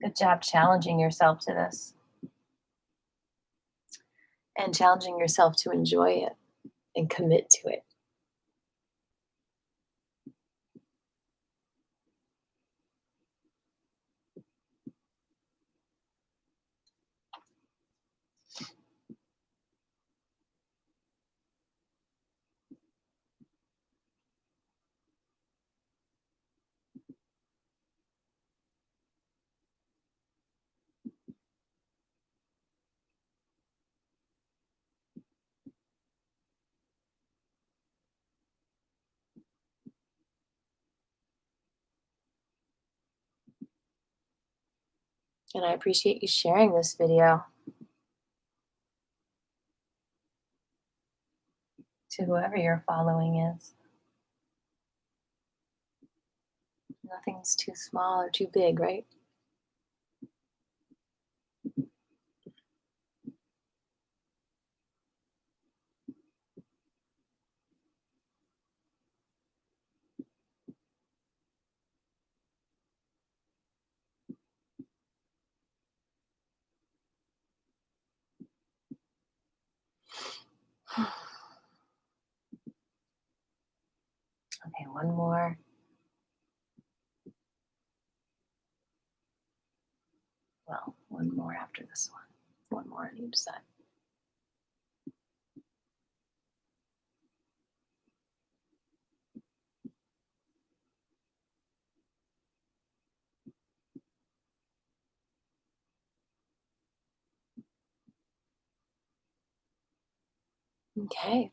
Good job challenging yourself to this and challenging yourself to enjoy it and commit to it. And I appreciate you sharing this video to whoever your following is. Nothing's too small or too big, right? Okay, one more. Well, one more after this one. One more on each side. Okay.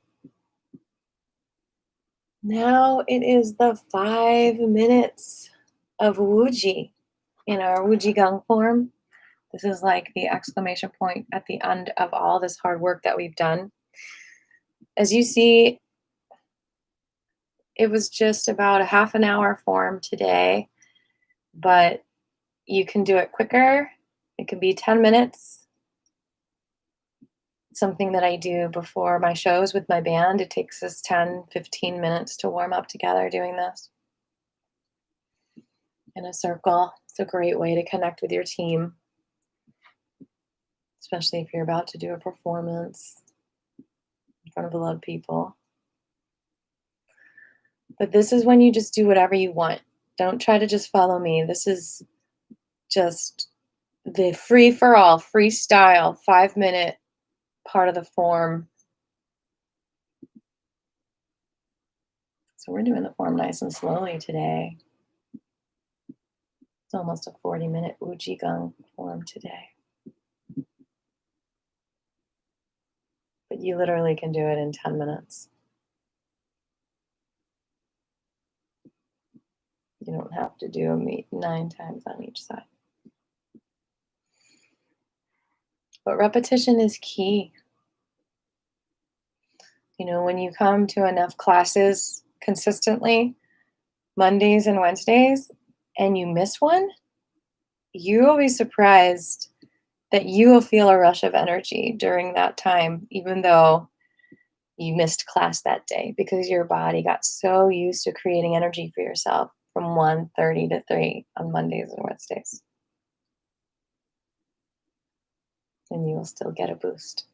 Now it is the 5 minutes of Wuji in our Wuji Gong form. This is like the exclamation point at the end of all this hard work that we've done. As you see, it was just about a half an hour form today, but you can do it quicker. It can be 10 minutes. Something that I do before my shows with my band. It takes us 10, 15 minutes to warm up together doing this in a circle. It's a great way to connect with your team, especially if you're about to do a performance in front of a lot of people. But this is when you just do whatever you want. Don't try to just follow me. This is just the free for all, freestyle, 5-minute part of the form. So we're doing the form nice and slowly today. It's almost a 40-minute Qigong form today. But you literally can do it in 10 minutes. You don't have to do a 9 times on each side. But repetition is key. You know, when you come to enough classes consistently, Mondays and Wednesdays, and you miss one, you will be surprised that you will feel a rush of energy during that time, even though you missed class that day, because your body got so used to creating energy for yourself from 1:30 to 3 on Mondays and Wednesdays. And you will still get a boost.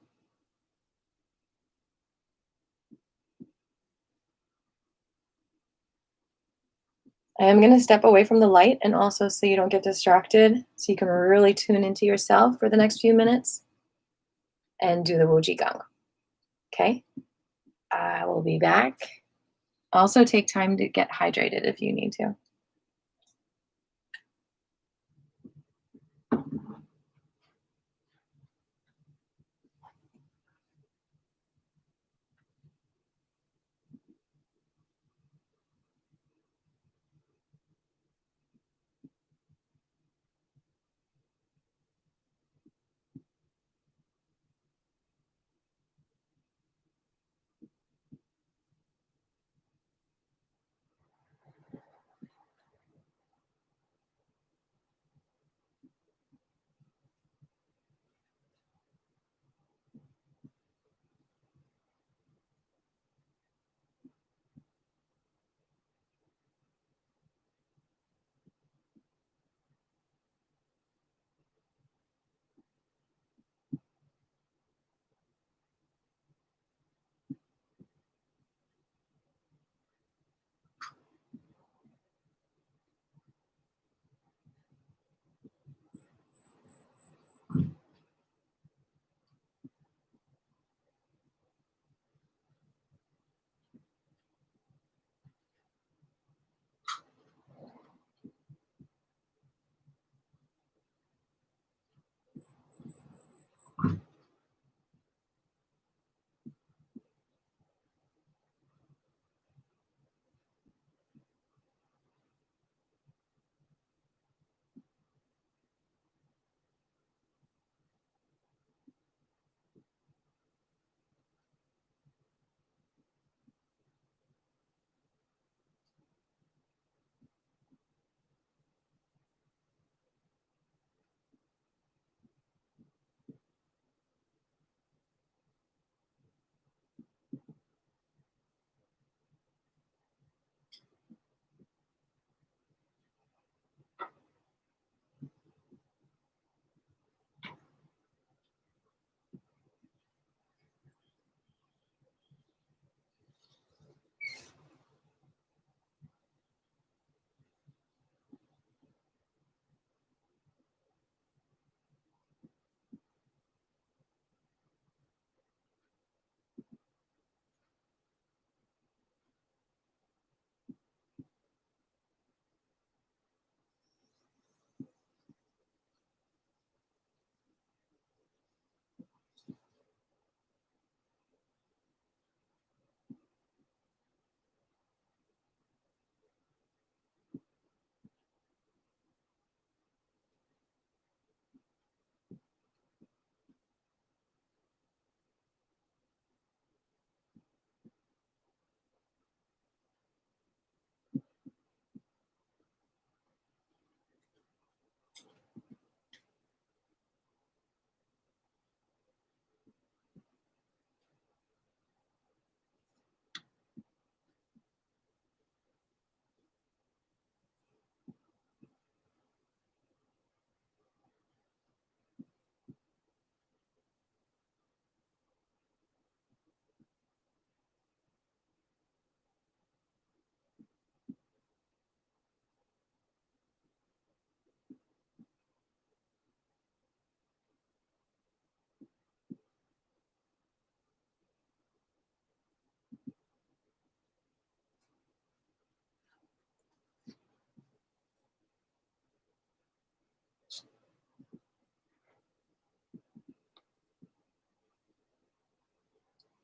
I am going to step away from the light, and also so you don't get distracted, so you can really tune into yourself for the next few minutes and do the Wuji Gong. Okay? I will be back. Also, take time to get hydrated if you need to.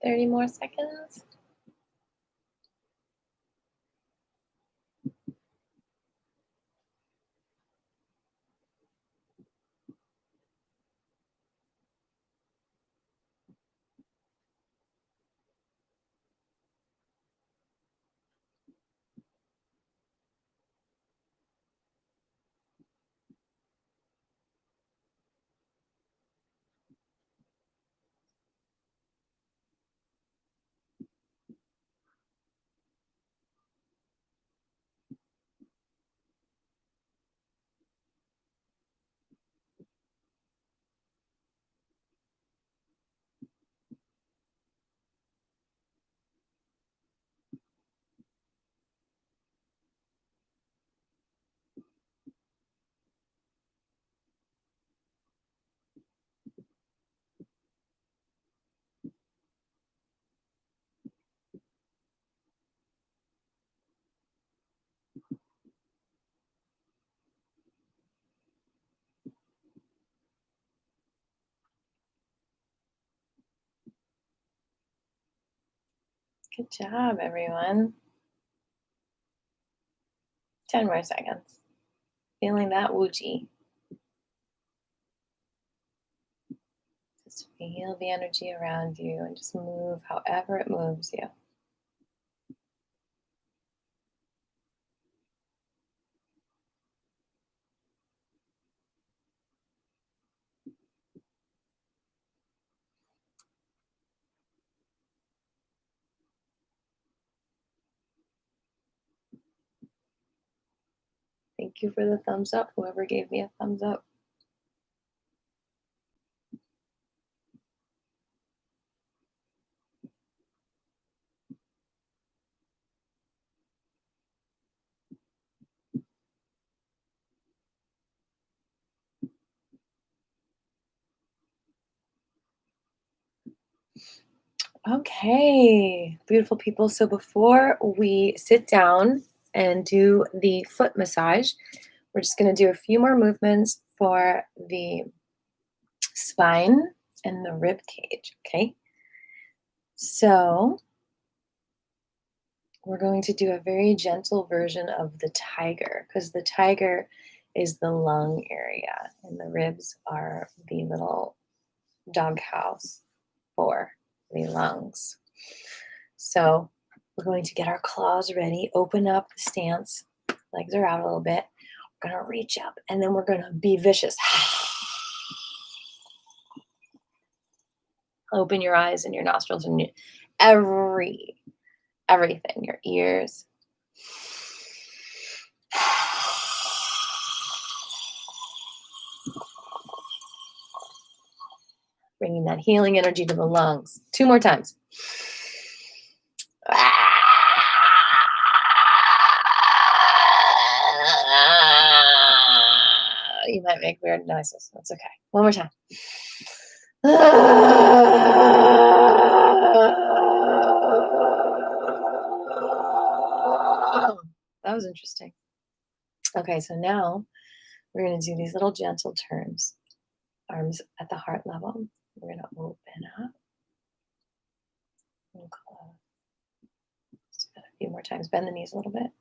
30 more seconds. Good job, everyone. 10 more seconds. Feeling that Wuji. Just feel the energy around you and just move however it moves you. Thank you for the thumbs up, whoever gave me a thumbs up. Okay, beautiful people. So before we sit down and do the foot massage, we're just going to do a few more movements for the spine and the rib cage, okay? So we're going to do a very gentle version of the tiger because the tiger is the lung area and the ribs are the little doghouse for the lungs. So we're going to get our claws ready, open up the stance, legs are out a little bit. We're going to reach up and then we're going to be vicious. Open your eyes and your nostrils and everything, your ears. Bringing that healing energy to the lungs. 2 more times. You might make weird noises. That's okay. One more time. That was interesting. Okay, so now we're going to do these little gentle turns. Arms at the heart level. We're going to open up and close. Just a few more times. Bend the knees a little bit.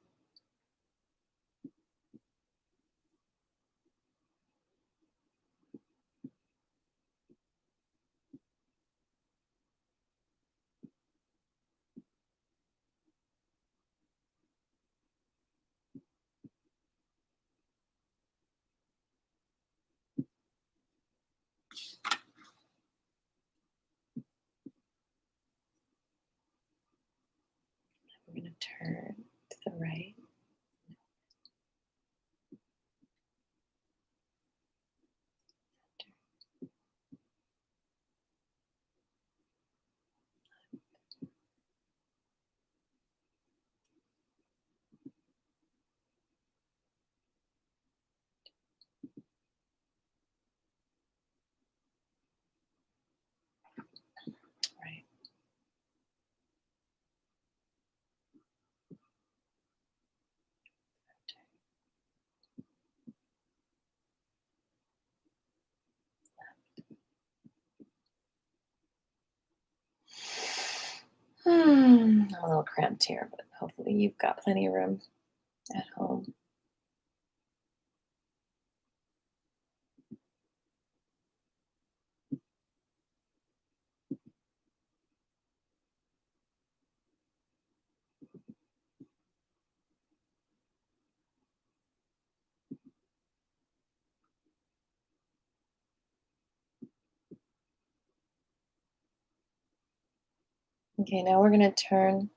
We're going to turn to the right. I'm a little cramped here, but hopefully you've got plenty of room at home. Okay, now we're going to turn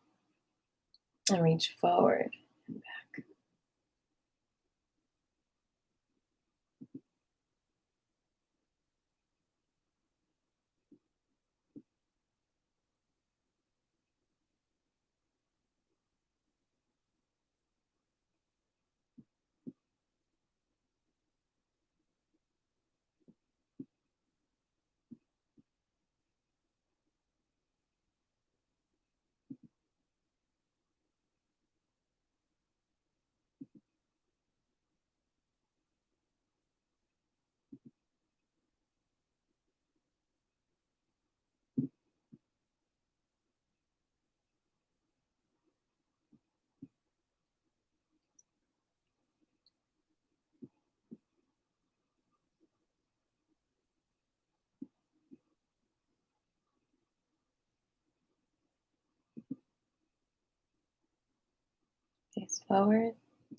and reach forward and back. Face forward,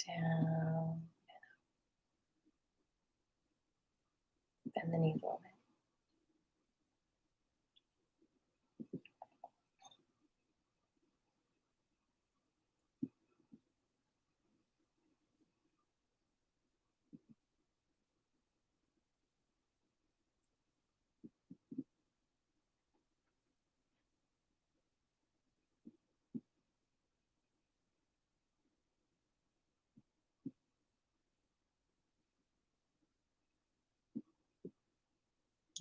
down, bend the knee a little bit.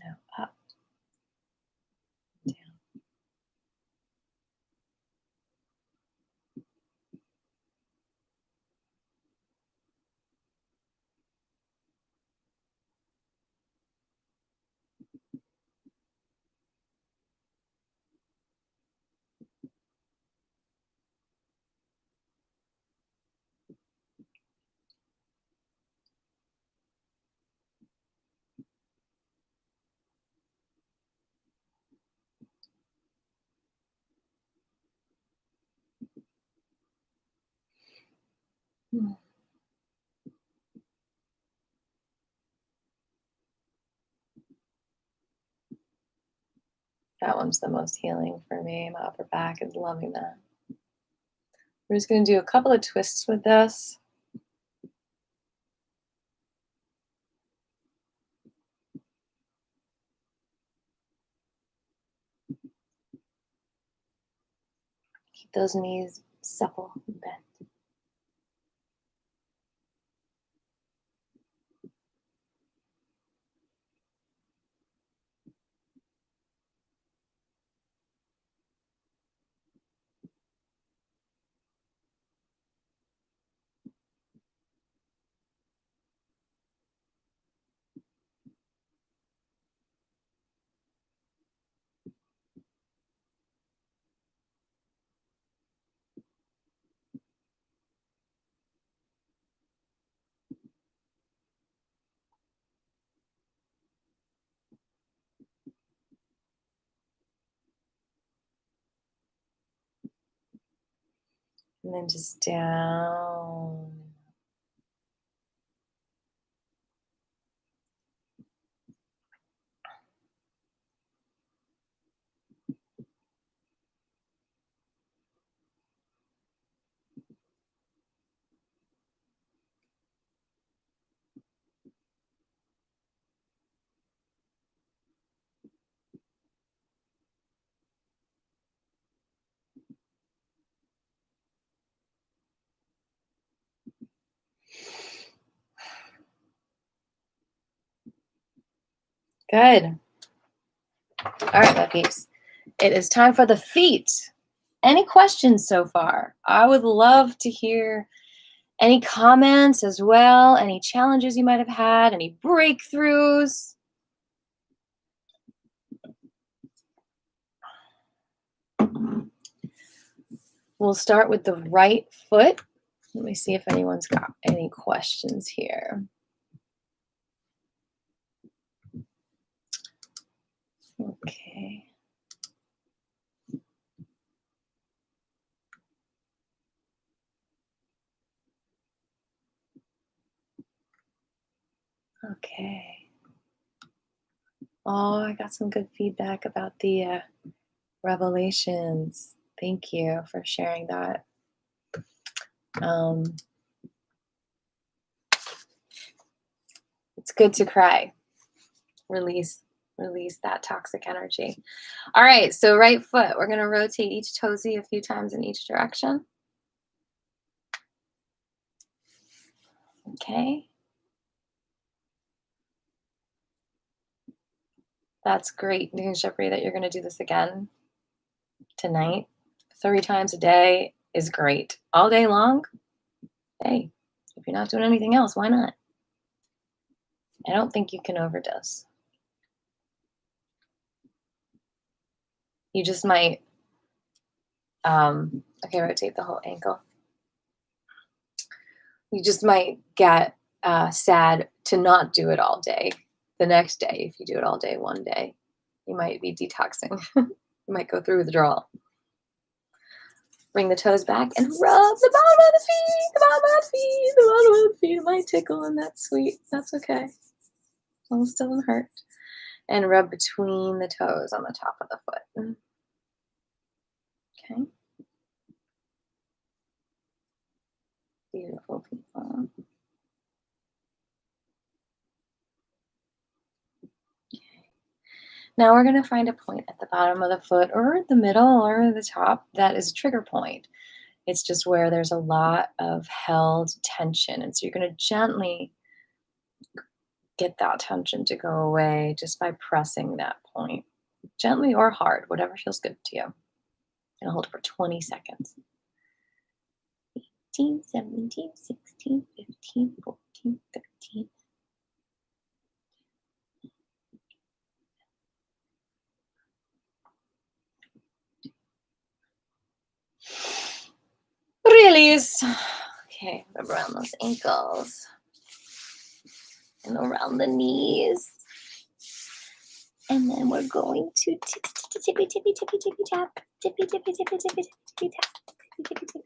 Now up, down. That one's the most healing for me. My upper back is loving that. We're just going to do a couple of twists with this. Keep those knees supple and bent. And then just down. Good. All right, my peeps. It is time for the feet. Any questions so far? I would love to hear any comments as well, any challenges you might have had, any breakthroughs. We'll start with the right foot. Let me see if anyone's got any questions here. Okay. Okay. Oh, I got some good feedback about the revelations. Thank you for sharing that. It's good to cry. Release that toxic energy. All right, so right foot. We're going to rotate each toesy a few times in each direction. Okay. That's great. You can Shepri that you're going to do this again tonight. 3 times a day is great. All day long, hey, if you're not doing anything else, why not? I don't think you can overdose. You just might, okay, rotate the whole ankle. You just might get sad to not do it all day. The next day, if you do it all day one day, you might be detoxing. You might go through withdrawal. Bring the toes back and rub the bottom of the feet, the bottom of the feet, the bottom of the feet. It might tickle and that's sweet. That's okay. As long as it doesn't hurt. And rub between the toes on the top of the foot. Okay. Beautiful people. Now we're going to find a point at the bottom of the foot or the middle or the top that is a trigger point. It's just where there's a lot of held tension. And so you're going to gently get that tension to go away just by pressing that point. Gently or hard, whatever feels good to you. And hold it for 20 seconds. 18, 17, 16, 15, 14, 13. Release. Okay, rub around those ankles and around the knees. And then we're going to tippy, tippy, tippy, tippy, tap. Tippy, tippy, tippy, tippy, tippy, tap. Tippy, tippy, tippy,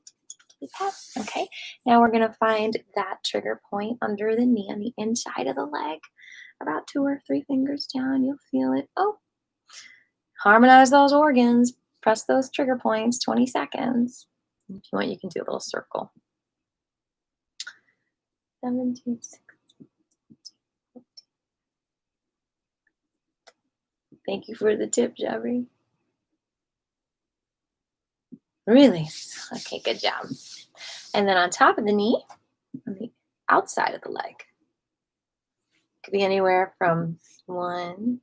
tippy, tap. Okay, now we're going to find that trigger point under the knee on the inside of the leg. About 2 or 3 fingers down, you'll feel it. Oh, harmonize those organs. Press those trigger points, 20 seconds. If you want, you can do a little circle. 17, 16. Thank you for the tip, Jeffrey. Really? Okay, good job. And then on top of the knee, on the outside of the leg. Could be anywhere from 1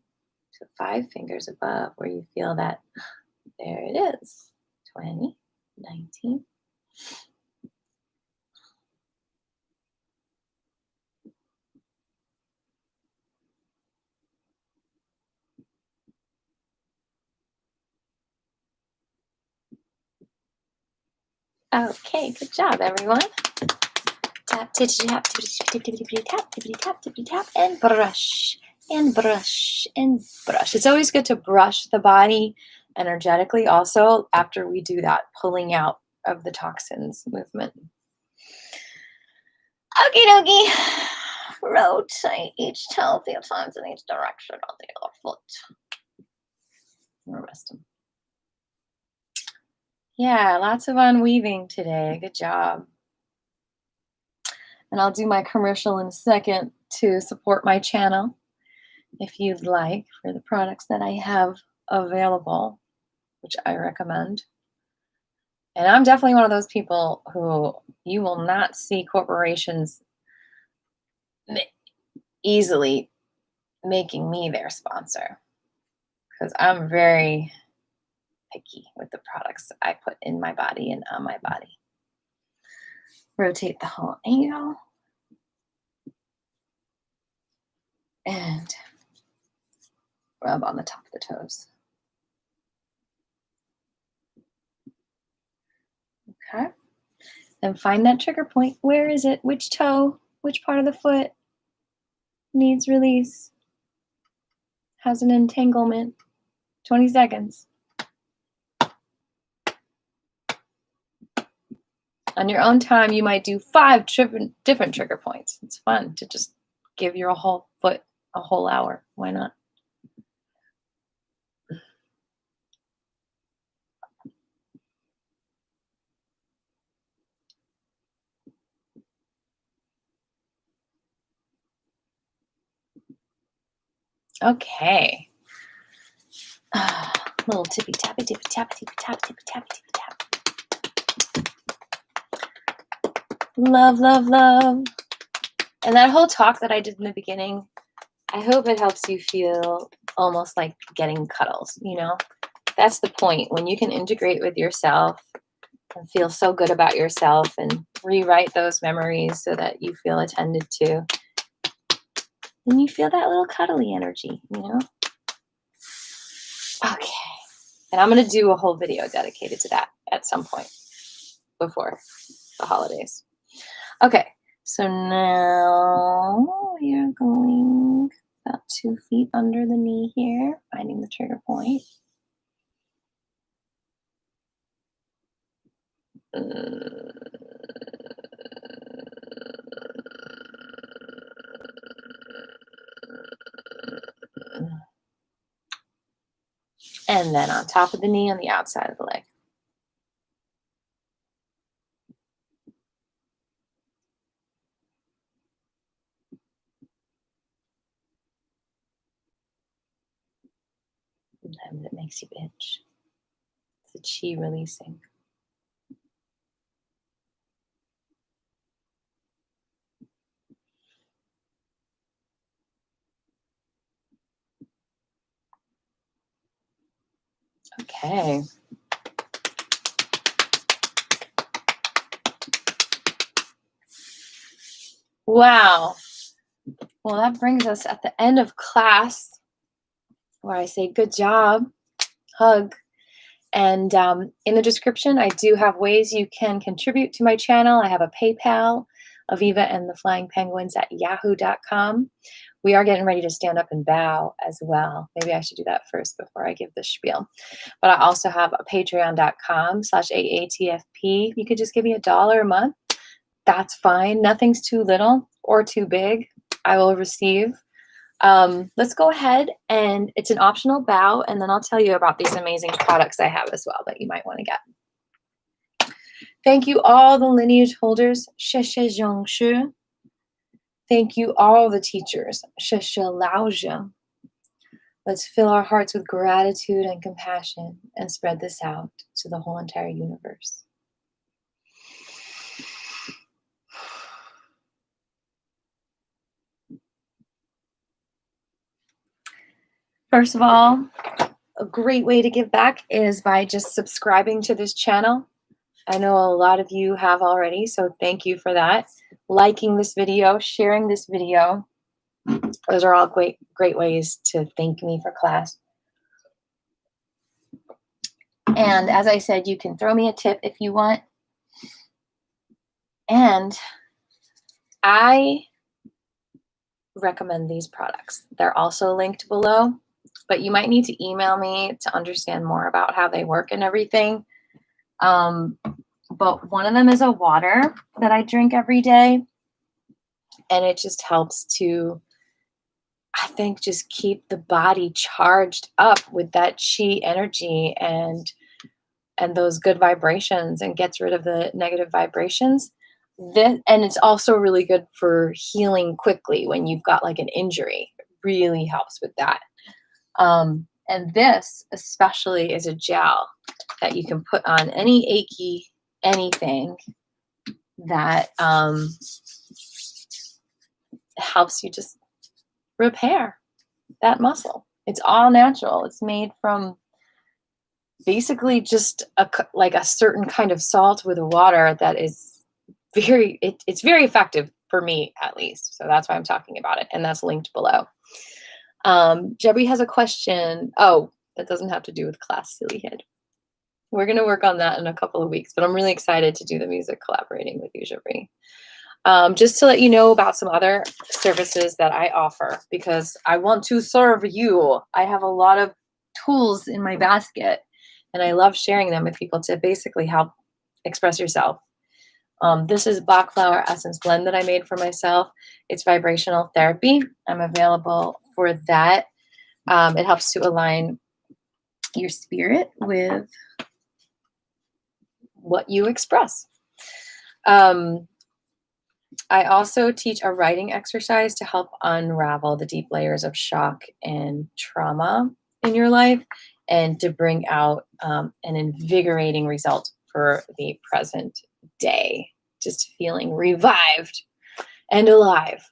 to 5 fingers above where you feel that. There it is. 20, 19. Okay, good job, everyone. Tap, tippity tap, tippity tap, tippity tap, tippity tap, and brush, and brush, and brush. It's always good to brush the body energetically also after we do that pulling out of the toxins movement. Okie dokie. Rotate each toe a few times in each direction on the other foot. Rest them. Yeah, lots of unweaving today. Good job. And I'll do my commercial in a second to support my channel if you'd like for the products that I have available, which I recommend. And I'm definitely one of those people who you will not see corporations easily making me their sponsor because I'm very picky with the products I put in my body and on my body. Rotate the whole ankle. And rub on the top of the toes. Okay. Then find that trigger point. Where is it? Which toe? Which part of the foot needs release? Has an entanglement. 20 seconds. On your own time, you might do 5 different trigger points. It's fun to just give your whole foot a whole hour. Why not? Okay. Little tippy tappy tippy tappy tippy tap tippy tappy tippy tap. Love, love, love. And that whole talk that I did in the beginning, I hope it helps you feel almost like getting cuddles, you know? That's the point. When you can integrate with yourself and feel so good about yourself and rewrite those memories so that you feel attended to, then you feel that little cuddly energy, you know? Okay. And I'm going to do a whole video dedicated to that at some point before the holidays. Okay. So now we are going about 2 feet under the knee here, finding the trigger point. And then on top of the knee on the outside of the leg. Sometimes it makes you itch. It's the chi releasing. Okay. Wow. Well, that brings us at the end of class where I say, good job, hug. And in the description, I do have ways you can contribute to my channel. I have a PayPal, Aviva and the Flying Penguins at yahoo.com. We are getting ready to stand up and bow as well. Maybe I should do that first before I give the spiel. But I also have a patreon.com/AATFP. You could just give me $1 a month. That's fine. Nothing's too little or too big. I will receive. Let's go ahead, and it's an optional bow, and then I'll tell you about these amazing products I have as well that you might want to get. Thank you all the lineage holders. 谢谢永续. Thank you all the teachers. 谢谢老师. Let's fill our hearts with gratitude and compassion and spread this out to the whole entire universe. First of all, a great way to give back is by just subscribing to this channel. I know a lot of you have already, so thank you for that. Liking this video, sharing this video. Those are all great ways to thank me for class. And as I said, you can throw me a tip if you want. And I recommend these products. They're also linked below, but you might need to email me to understand more about how they work and everything. But one of them is a water that I drink every day, and it just helps to, I think, just keep the body charged up with that chi energy and those good vibrations, and gets rid of the negative vibrations. And it's also really good for healing quickly when you've got like an injury. It really helps with that. And this especially is a gel that you can put on any achy anything that helps you just repair that muscle. It's all natural. It's made from basically just like a certain kind of salt with water that is it's very effective for me, at least. So that's why I'm talking about it, and that's linked below. Jebby has a question. Oh, that doesn't have to do with class, silly head. We're going to work on that in a couple of weeks, but I'm really excited to do the music collaborating with you, Jabri. Just to let you know about some other services that I offer, because I want to serve you. I have a lot of tools in my basket, and I love sharing them with people to basically help express yourself. This is Bach Flower Essence Blend that I made for myself. It's vibrational therapy. I'm available for that. It helps to align your spirit with what you express. I also teach a writing exercise to help unravel the deep layers of shock and trauma in your life and to bring out an invigorating result for the present day. Just feeling revived and alive.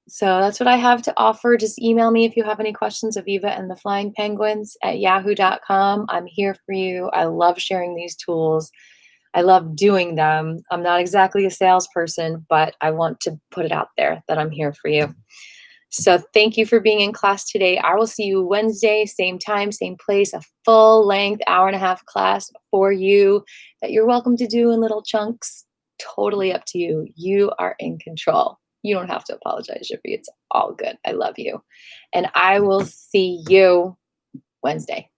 So that's what I have to offer. Just email me if you have any questions, Aviva and the Flying Penguins at yahoo.com. I'm here for you. I love sharing these tools. I love doing them. I'm not exactly a salesperson, but I want to put it out there that I'm here for you. So thank you for being in class today. I will see you Wednesday, same time, same place, a full length hour-and-a-half class for you that you're welcome to do in little chunks. Totally up to you. You are in control. You don't have to apologize, Shippy. It's all good. I love you. And I will see you Wednesday.